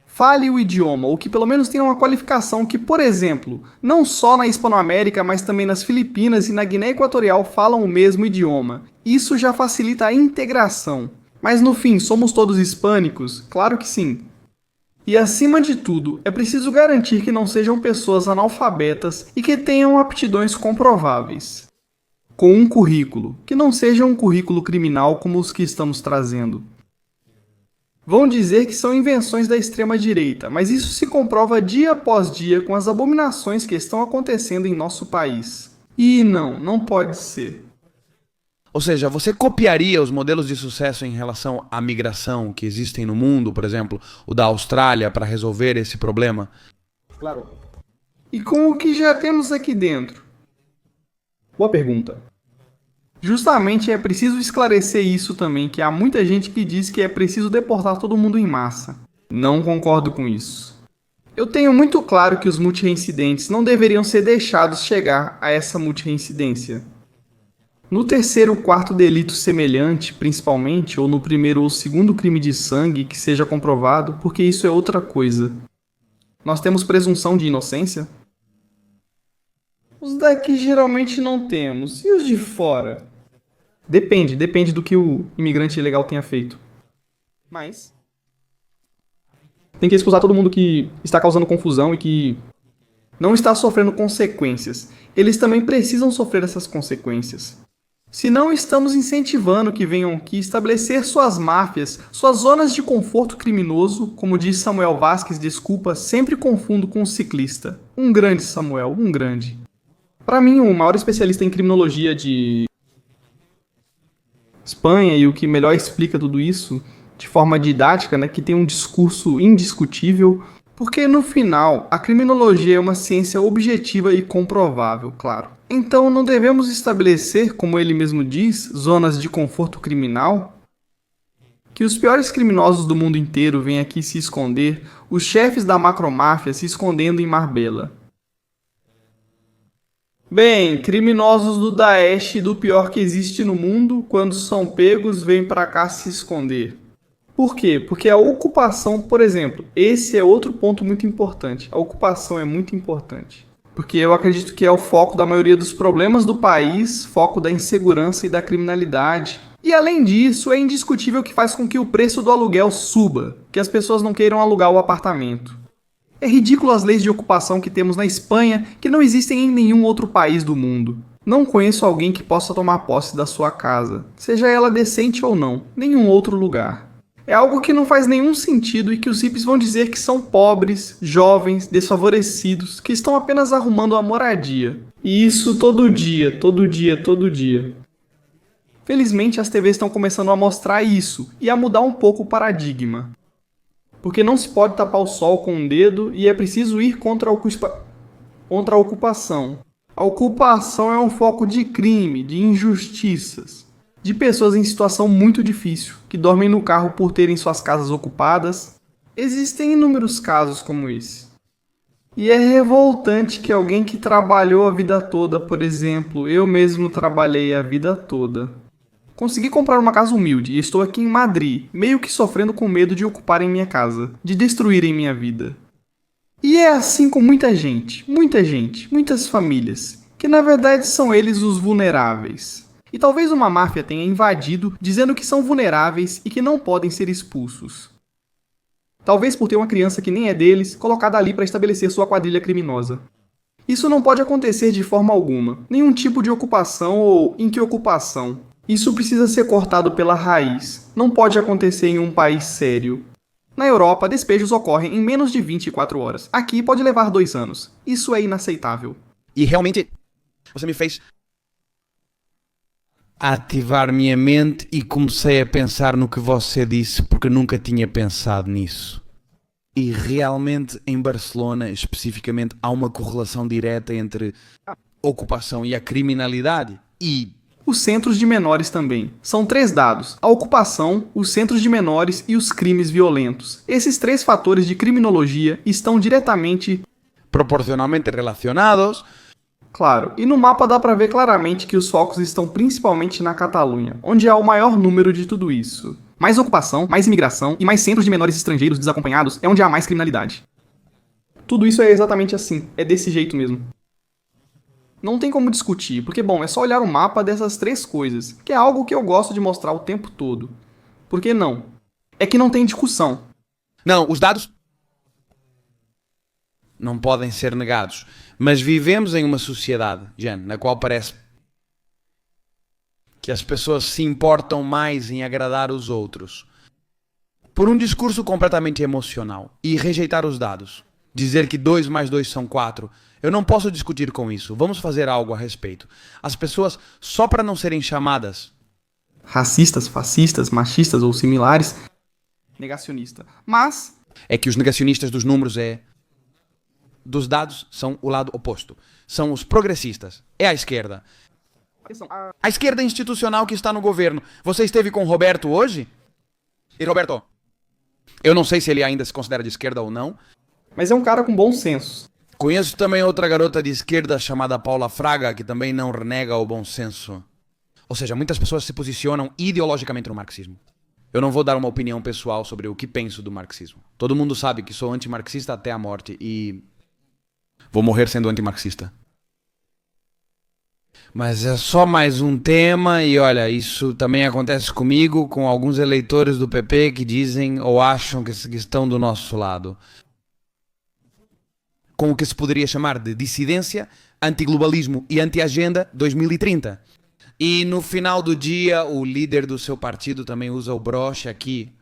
fale o idioma, ou que pelo menos tenha uma qualificação que, por exemplo, não só na Hispanoamérica, mas também nas Filipinas e na Guiné Equatorial falam o mesmo idioma. Isso já facilita a integração. Mas no fim, somos todos hispânicos? Claro que sim. E acima de tudo, é preciso garantir que não sejam pessoas analfabetas e que tenham aptidões comprováveis. Com um currículo, que não seja um currículo criminal como os que estamos trazendo. Vão dizer que são invenções da extrema-direita, mas isso se comprova dia após dia com as abominações que estão acontecendo em nosso país. E não pode ser. Ou seja, você copiaria os modelos de sucesso em relação à migração que existem no mundo, por exemplo, o da Austrália, para resolver esse problema? Claro. E com o que já temos aqui dentro? Boa pergunta. Justamente é preciso esclarecer isso também, que há muita gente que diz que é preciso deportar todo mundo em massa. Não concordo com isso. Eu tenho muito claro que os multirreincidentes não deveriam ser deixados chegar a essa multirreincidência. No terceiro ou quarto delito semelhante, principalmente, ou no primeiro ou segundo crime de sangue que seja comprovado, porque isso é outra coisa. Nós temos presunção de inocência? Os daqui geralmente não temos. E os de fora? Depende do que o imigrante ilegal tenha feito. Mas tem que excusar todo mundo que está causando confusão e que não está sofrendo consequências. Eles também precisam sofrer essas consequências. Se não estamos incentivando que venham aqui estabelecer suas máfias, suas zonas de conforto criminoso, como diz Samuel Vasquez, desculpa, sempre confundo com um ciclista. Um grande Samuel, um grande. Para mim, o maior especialista em criminologia de Espanha e o que melhor explica tudo isso de forma didática, né, que tem um discurso indiscutível, porque no final a criminologia é uma ciência objetiva e comprovável, claro. Então não devemos estabelecer, como ele mesmo diz, zonas de conforto criminal? Que os piores criminosos do mundo inteiro vêm aqui se esconder, os chefes da macromáfia se escondendo em Marbella. Bem, criminosos do Daesh, do pior que existe no mundo, quando são pegos, vêm pra cá se esconder. Por quê? Porque a ocupação, por exemplo, esse é outro ponto muito importante. A ocupação é muito importante. Porque eu acredito que é o foco da maioria dos problemas do país, foco da insegurança e da criminalidade. E além disso, é indiscutível que faz com que o preço do aluguel suba, que as pessoas não queiram alugar o apartamento. É ridículo as leis de ocupação que temos na Espanha, que não existem em nenhum outro país do mundo. Não conheço alguém que possa tomar posse da sua casa, seja ela decente ou não, nenhum outro lugar. É algo que não faz nenhum sentido e que os hippies vão dizer que são pobres, jovens, desfavorecidos, que estão apenas arrumando a moradia. E isso todo dia, todo dia, todo dia. Felizmente as TVs estão começando a mostrar isso e a mudar um pouco o paradigma. Porque não se pode tapar o sol com um dedo e é preciso ir contra a ocupação. A ocupação é um foco de crime, de injustiças, de pessoas em situação muito difícil, que dormem no carro por terem suas casas ocupadas. Existem inúmeros casos como esse. E é revoltante que alguém que trabalhou a vida toda, por exemplo, eu mesmo trabalhei a vida toda, consegui comprar uma casa humilde e estou aqui em Madrid, meio que sofrendo com medo de ocuparem minha casa, de destruírem minha vida. E é assim com muita gente, muitas famílias, que na verdade são eles os vulneráveis. E talvez uma máfia tenha invadido dizendo que são vulneráveis e que não podem ser expulsos. Talvez por ter uma criança que nem é deles, colocada ali para estabelecer sua quadrilha criminosa. Isso não pode acontecer de forma alguma, nenhum tipo de ocupação ou em que ocupação. Isso precisa ser cortado pela raiz. Não pode acontecer em um país sério. Na Europa, despejos ocorrem em menos de 24 horas. Aqui pode levar 2 anos. Isso é inaceitável. E realmente, você me fez ativar minha mente e comecei a pensar no que você disse, porque nunca tinha pensado nisso. E realmente, em Barcelona, especificamente, há uma correlação direta entre a ocupação e a criminalidade. E os centros de menores também. São 3 dados: a ocupação, os centros de menores e os crimes violentos. Esses 3 fatores de criminologia estão diretamente, proporcionalmente relacionados. Claro, e no mapa dá para ver claramente que os focos estão principalmente na Catalunha, onde há o maior número de tudo isso. Mais ocupação, mais imigração e mais centros de menores estrangeiros desacompanhados é onde há mais criminalidade. Tudo isso é exatamente assim, é desse jeito mesmo. Não tem como discutir, porque, bom, é só olhar o mapa dessas 3 coisas, que é algo que eu gosto de mostrar o tempo todo. Por que não? É que não tem discussão. Não, os dados não podem ser negados. Mas vivemos em uma sociedade, Jane, na qual parece que as pessoas se importam mais em agradar os outros por um discurso completamente emocional e rejeitar os dados. Dizer que 2 mais 2 são 4. Eu não posso discutir com isso. Vamos fazer algo a respeito. As pessoas, só para não serem chamadas racistas, fascistas, machistas ou similares, negacionista. Mas é que os negacionistas dos números dos dados são o lado oposto. São os progressistas. É a esquerda. A esquerda institucional que está no governo. Você esteve com o Roberto hoje? E Roberto, eu não sei se ele ainda se considera de esquerda ou não. Mas é um cara com bom senso. Conheço também outra garota de esquerda chamada Paula Fraga, que também não renega o bom senso. Ou seja, muitas pessoas se posicionam ideologicamente no marxismo. Eu não vou dar uma opinião pessoal sobre o que penso do marxismo. Todo mundo sabe que sou antimarxista até a morte e vou morrer sendo antimarxista. Mas é só mais um tema e olha, isso também acontece comigo, com alguns eleitores do PP que dizem ou acham que estão do nosso lado. Com o que se poderia chamar de dissidência, antiglobalismo e anti-agenda 2030. E no final do dia, o líder do seu partido também usa o broche aqui.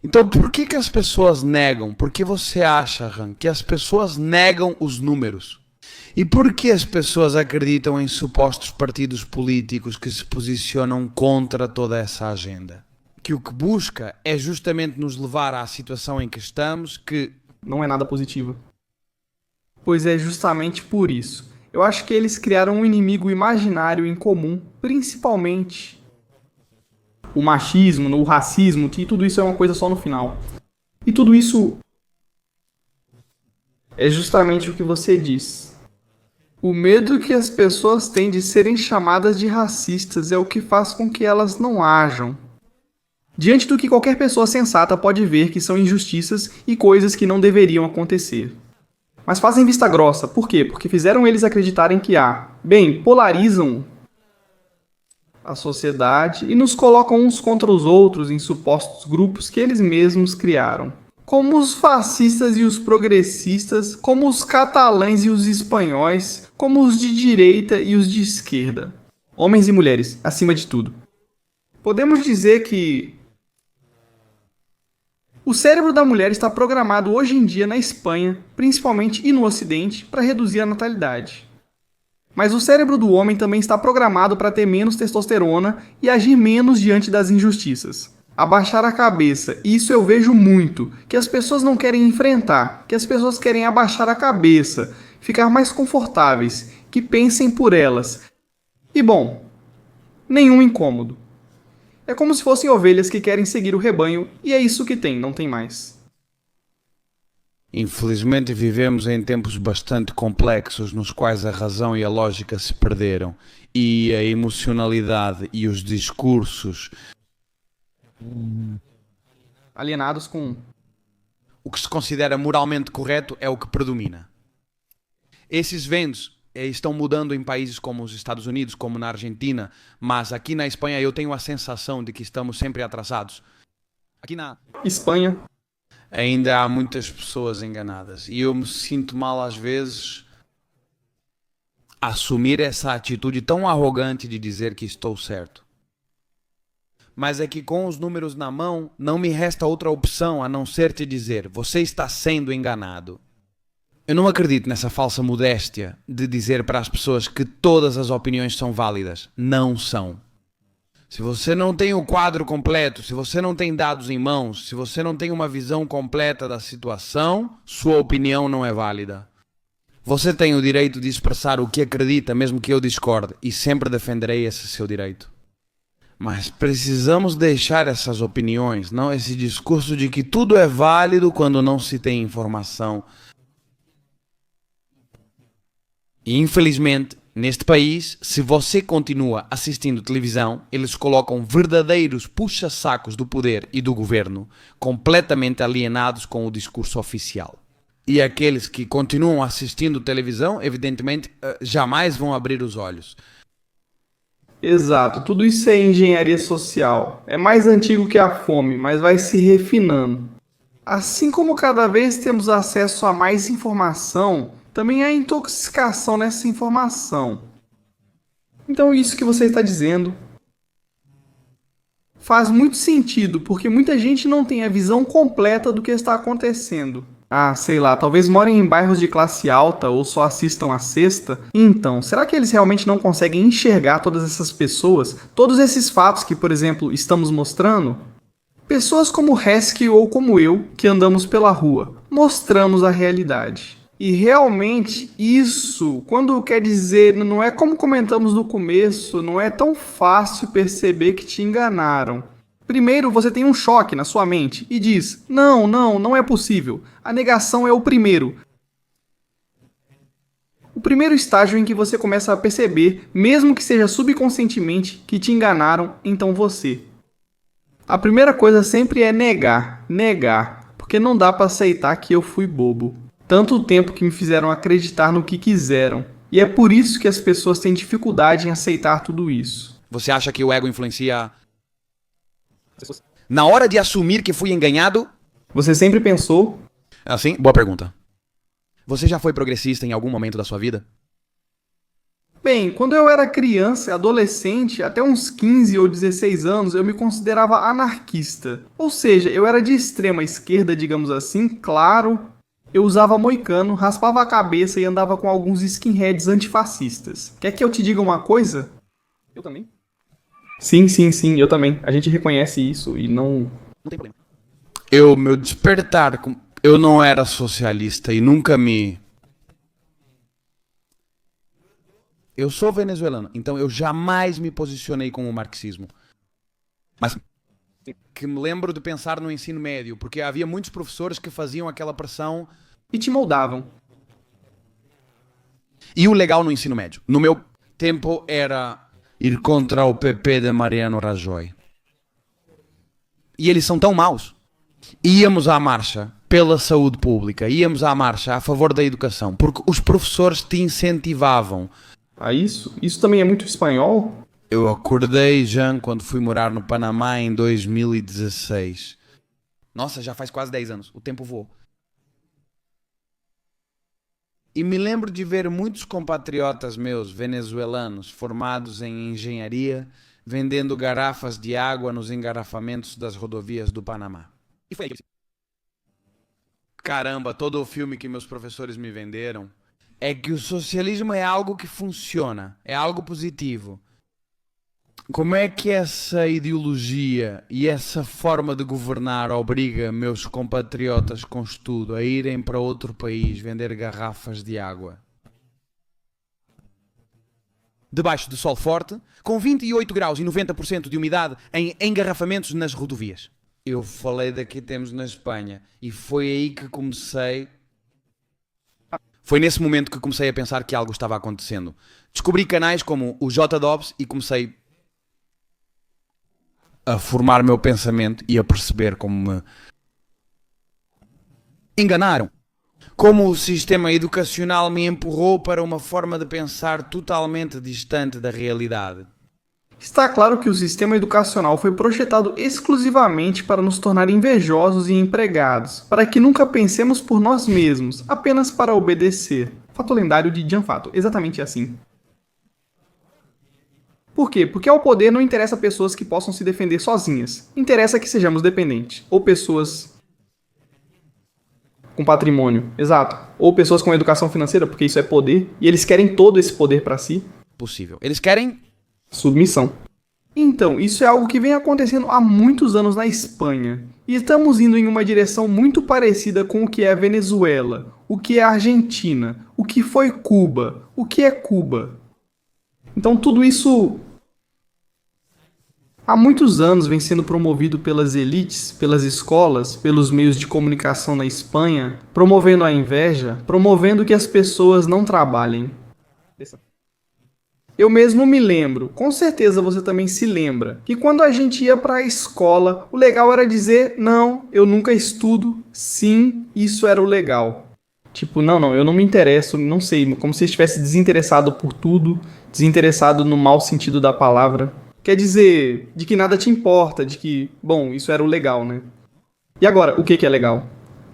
Então, por que as pessoas negam? Por que você acha, Han, que as pessoas negam os números? E por que as pessoas acreditam em supostos partidos políticos que se posicionam contra toda essa agenda? Que o que busca é justamente nos levar à situação em que estamos, que não é nada positiva. Pois é justamente por isso. Eu acho que eles criaram um inimigo imaginário em comum, principalmente o machismo, o racismo, que tudo isso é uma coisa só no final. E tudo isso é justamente o que você diz. O medo que as pessoas têm de serem chamadas de racistas é o que faz com que elas não ajam. Diante do que qualquer pessoa sensata pode ver que são injustiças e coisas que não deveriam acontecer. Mas fazem vista grossa. Por quê? Porque fizeram eles acreditarem que polarizam a sociedade e nos colocam uns contra os outros em supostos grupos que eles mesmos criaram. Como os fascistas e os progressistas, como os catalães e os espanhóis, como os de direita e os de esquerda. Homens e mulheres, acima de tudo. Podemos dizer que o cérebro da mulher está programado hoje em dia na Espanha, principalmente e no Ocidente, para reduzir a natalidade. Mas o cérebro do homem também está programado para ter menos testosterona e agir menos diante das injustiças. Abaixar a cabeça, e isso eu vejo muito, que as pessoas não querem enfrentar, que as pessoas querem abaixar a cabeça, ficar mais confortáveis, que pensem por elas. E bom, nenhum incômodo. É como se fossem ovelhas que querem seguir o rebanho, e é isso que tem, não tem mais. Infelizmente vivemos em tempos bastante complexos nos quais a razão e a lógica se perderam e a emocionalidade e os discursos alienados com o que se considera moralmente correto é o que predomina. Esses ventos estão mudando em países como os Estados Unidos, como na Argentina, mas aqui na Espanha eu tenho a sensação de que estamos sempre atrasados. Aqui na Espanha ainda há muitas pessoas enganadas e eu me sinto mal às vezes a assumir essa atitude tão arrogante de dizer que estou certo. Mas é que com os números na mão não me resta outra opção a não ser te dizer: você está sendo enganado. Eu não acredito nessa falsa modéstia de dizer para as pessoas que todas as opiniões são válidas. Não são. Se você não tem o quadro completo, se você não tem dados em mãos, se você não tem uma visão completa da situação, sua opinião não é válida. Você tem o direito de expressar o que acredita, mesmo que eu discorde, e sempre defenderei esse seu direito. Mas precisamos deixar essas opiniões, não esse discurso de que tudo é válido quando não se tem informação. E infelizmente, neste país, se você continua assistindo televisão, eles colocam verdadeiros puxa-sacos do poder e do governo, completamente alienados com o discurso oficial. E aqueles que continuam assistindo televisão, evidentemente, jamais vão abrir os olhos. Exato, tudo isso é engenharia social. É mais antigo que a fome, mas vai se refinando. Assim como cada vez temos acesso a mais informação, também há intoxicação nessa informação. Então isso que você está dizendo faz muito sentido, porque muita gente não tem a visão completa do que está acontecendo. Sei lá, talvez morem em bairros de classe alta ou só assistam a Sexta. Então, será que eles realmente não conseguem enxergar todas essas pessoas, todos esses fatos que, por exemplo, estamos mostrando? Pessoas como Heskey ou como eu, que andamos pela rua, mostramos a realidade. E realmente isso, quando quer dizer, não é como comentamos no começo, não é tão fácil perceber que te enganaram. Primeiro você tem um choque na sua mente e diz: não, não, não é possível. A negação é o primeiro. O primeiro estágio em que você começa a perceber, mesmo que seja subconscientemente, que te enganaram, então você. A primeira coisa sempre é negar, negar, porque não dá para aceitar que eu fui bobo. Tanto tempo que me fizeram acreditar no que quiseram. E é por isso que as pessoas têm dificuldade em aceitar tudo isso. Você acha que o ego influencia? Na hora de assumir que fui enganado? Você sempre pensou? Assim? Boa pergunta. Você já foi progressista em algum momento da sua vida? Bem, quando eu era criança, adolescente, até uns 15 ou 16 anos, eu me considerava anarquista. Ou seja, eu era de extrema esquerda, digamos assim, claro. Eu usava moicano, raspava a cabeça e andava com alguns skinheads antifascistas. Quer que eu te diga uma coisa? Eu também. Sim, sim, sim, eu também. A gente reconhece isso e não... Não tem problema. Meu despertar, eu não era socialista e nunca me... Eu sou venezuelano, então eu jamais me posicionei com o marxismo. Mas que me lembro de pensar no ensino médio, porque havia muitos professores que faziam aquela pressão E te moldavam. E o legal no ensino médio, no meu tempo, era ir contra o PP de Mariano Rajoy. E eles são tão maus. Íamos à marcha pela saúde pública, íamos à marcha a favor da educação, porque os professores te incentivavam. Ah, isso? Isso também é muito espanhol? Eu acordei, Jean, quando fui morar no Panamá em 2016. Nossa, já faz quase 10 anos. O tempo voou. E me lembro de ver muitos compatriotas meus, venezuelanos, formados em engenharia, vendendo garrafas de água nos engarrafamentos das rodovias do Panamá. E foi aí que eu... Caramba, todo o filme que meus professores me venderam é que o socialismo é algo que funciona, é algo positivo. Como é que essa ideologia e essa forma de governar obriga meus compatriotas com estudo a irem para outro país vender garrafas de água? Debaixo de sol forte, com 28 graus e 90% de umidade em engarrafamentos nas rodovias. Eu falei daqui temos na Espanha e foi aí que comecei... Foi nesse momento que comecei a pensar que algo estava acontecendo. Descobri canais como o J-Dobbs e comecei a formar meu pensamento e a perceber como me enganaram. Como o sistema educacional me empurrou para uma forma de pensar totalmente distante da realidade. Está claro que o sistema educacional foi projetado exclusivamente para nos tornar invejosos e empregados, para que nunca pensemos por nós mesmos, apenas para obedecer. Fato lendário de Gianfato, exatamente assim. Por quê? Porque ao poder não interessa pessoas que possam se defender sozinhas. Interessa que sejamos dependentes. Ou pessoas com patrimônio, exato. Ou pessoas com educação financeira, porque isso é poder. E eles querem todo esse poder para si. Possível. Eles querem submissão. Então, isso é algo que vem acontecendo há muitos anos na Espanha. E estamos indo em uma direção muito parecida com o que é a Venezuela, o que é a Argentina, o que foi Cuba, o que é Cuba. Então tudo isso há muitos anos vem sendo promovido pelas elites, pelas escolas, pelos meios de comunicação na Espanha, promovendo a inveja, promovendo que as pessoas não trabalhem. Eu mesmo me lembro, com certeza você também se lembra, que quando a gente ia para a escola, o legal era dizer, não, eu nunca estudo, sim, isso era o legal. Tipo, não, eu não me interesso, não sei, como se estivesse desinteressado por tudo, desinteressado no mau sentido da palavra. Quer dizer, de que nada te importa, de que, bom, isso era o legal, né? E agora, o que é legal?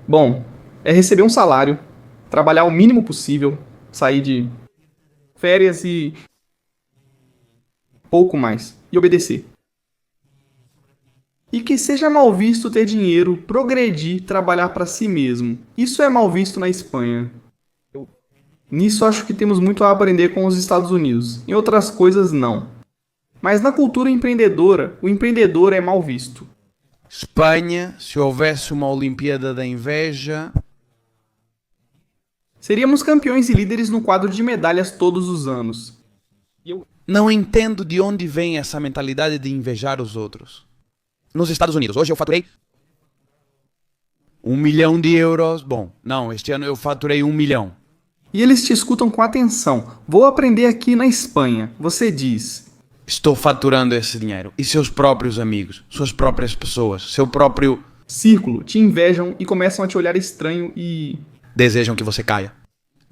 Bom, é receber um salário, trabalhar o mínimo possível, sair de férias e pouco mais, e obedecer. E que seja mal visto ter dinheiro, progredir, trabalhar para si mesmo. Isso é mal visto na Espanha. Nisso acho que temos muito a aprender com os Estados Unidos. Em outras coisas, não. Mas na cultura empreendedora, o empreendedor é mal visto. Espanha, se houvesse uma Olimpíada da Inveja... Seríamos campeões e líderes no quadro de medalhas todos os anos. Não entendo de onde vem essa mentalidade de invejar os outros. Nos Estados Unidos, hoje eu faturei 1 milhão de euros. Bom, não, este ano eu faturei 1 milhão. E eles te escutam com atenção. Vou aprender aqui na Espanha. Você diz: Estou faturando esse dinheiro. E seus próprios amigos, suas próprias pessoas, seu próprio... círculo, te invejam e começam a te olhar estranho e... desejam que você caia.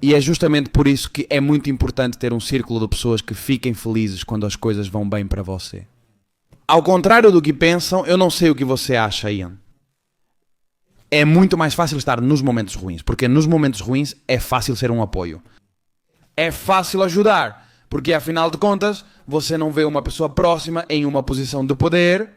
E é justamente por isso que é muito importante ter um círculo de pessoas que fiquem felizes quando as coisas vão bem para você. Ao contrário do que pensam, eu não sei o que você acha, Ian. É muito mais fácil estar nos momentos ruins, porque nos momentos ruins é fácil ser um apoio. É fácil ajudar, porque afinal de contas, você não vê uma pessoa próxima em uma posição de poder.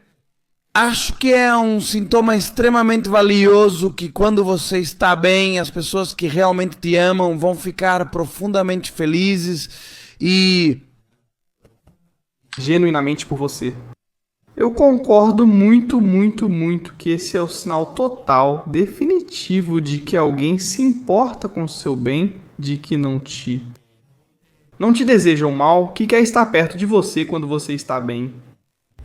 Acho que é um sintoma extremamente valioso que quando você está bem, as pessoas que realmente te amam vão ficar profundamente felizes e... genuinamente por você. Eu concordo muito que esse é o sinal total, definitivo de que alguém se importa com o seu bem, de que não te desejam mal, que quer estar perto de você quando você está bem.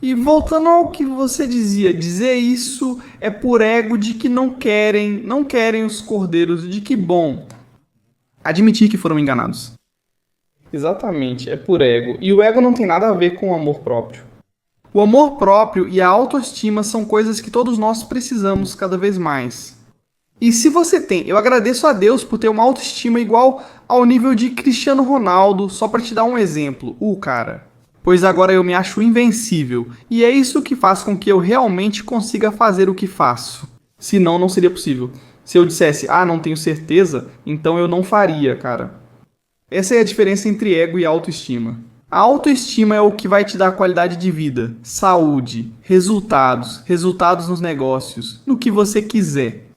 E voltando ao que você dizia, dizer isso é por ego de que não querem os cordeiros, de que bom. Admitir que foram enganados. Exatamente, é por ego. E o ego não tem nada a ver com o amor próprio. O amor próprio e a autoestima são coisas que todos nós precisamos cada vez mais. E se você tem, eu agradeço a Deus por ter uma autoestima igual ao nível de Cristiano Ronaldo, só para te dar um exemplo, o cara. Pois agora eu me acho invencível, e é isso que faz com que eu realmente consiga fazer o que faço. Senão não seria possível. Se eu dissesse, não tenho certeza, então eu não faria, cara. Essa é a diferença entre ego e autoestima. A autoestima é o que vai te dar qualidade de vida, saúde, resultados nos negócios, no que você quiser.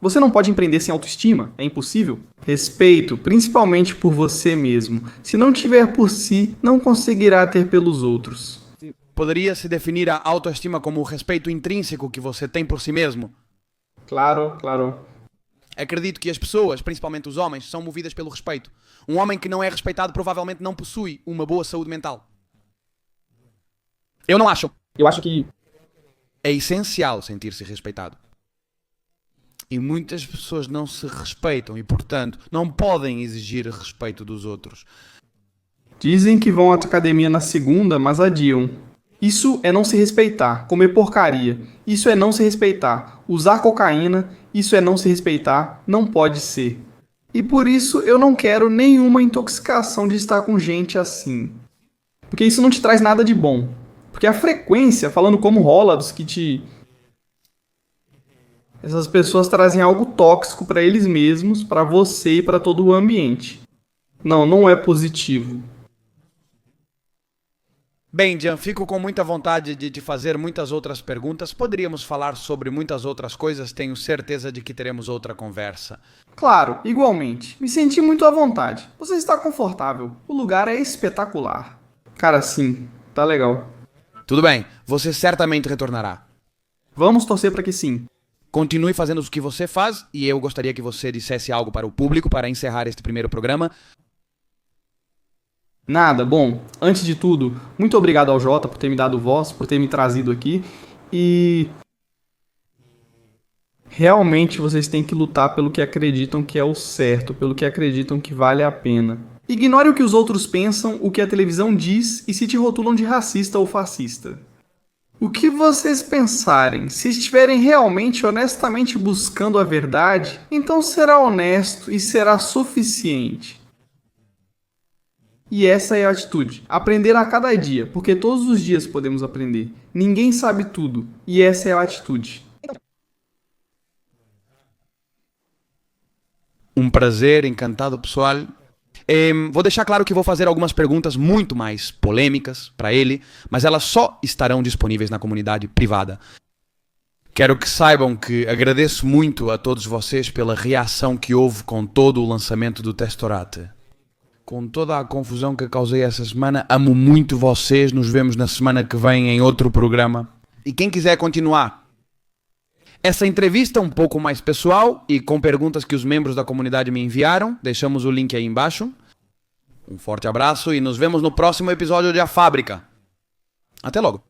Você não pode empreender sem autoestima, é impossível. Respeito, principalmente por você mesmo. Se não tiver por si, não conseguirá ter pelos outros. Poderia-se definir a autoestima como o respeito intrínseco que você tem por si mesmo? Claro. Acredito que as pessoas, principalmente os homens, são movidas pelo respeito. Um homem que não é respeitado provavelmente não possui uma boa saúde mental. Eu não acho. Eu acho que é essencial sentir-se respeitado. E muitas pessoas não se respeitam e, portanto, não podem exigir respeito dos outros. Dizem que vão à academia na segunda, mas adiam. Isso é não se respeitar. Comer porcaria. Isso é não se respeitar. Usar cocaína. Isso é não se respeitar. Não pode ser. E por isso eu não quero nenhuma intoxicação de estar com gente assim. Porque isso não te traz nada de bom. Porque a frequência, falando como rola, dos que te... essas pessoas trazem algo tóxico para eles mesmos, para você e para todo o ambiente. Não é positivo. Bem, Jean, fico com muita vontade de te fazer muitas outras perguntas. Poderíamos falar sobre muitas outras coisas, tenho certeza de que teremos outra conversa. Claro, igualmente. Me senti muito à vontade. Você está confortável. O lugar é espetacular. Cara, sim, tá legal. Tudo bem, você certamente retornará. Vamos torcer para que sim. Continue fazendo o que você faz e eu gostaria que você dissesse algo para o público para encerrar este primeiro programa. Nada, bom, antes de tudo, muito obrigado ao Jota por ter me dado voz, por ter me trazido aqui e... realmente vocês têm que lutar pelo que acreditam que é o certo, pelo que acreditam que vale a pena. Ignore o que os outros pensam, o que a televisão diz e se te rotulam de racista ou fascista. O que vocês pensarem, se estiverem realmente honestamente buscando a verdade, então será honesto e será suficiente. E essa é a atitude. Aprender a cada dia, porque todos os dias podemos aprender. Ninguém sabe tudo, e essa é a atitude. Um prazer, encantado, pessoal. Vou deixar claro que vou fazer algumas perguntas muito mais polêmicas para ele, mas elas só estarão disponíveis na comunidade privada. Quero que saibam que agradeço muito a todos vocês pela reação que houve com todo o lançamento do Testorate. Com toda a confusão que causei essa semana, amo muito vocês. Nos vemos na semana que vem em outro programa. E quem quiser continuar Essa entrevista um pouco mais pessoal e com perguntas que os membros da comunidade me enviaram, deixamos o link aí embaixo. Um forte abraço e nos vemos no próximo episódio de A Fábrica. Até logo!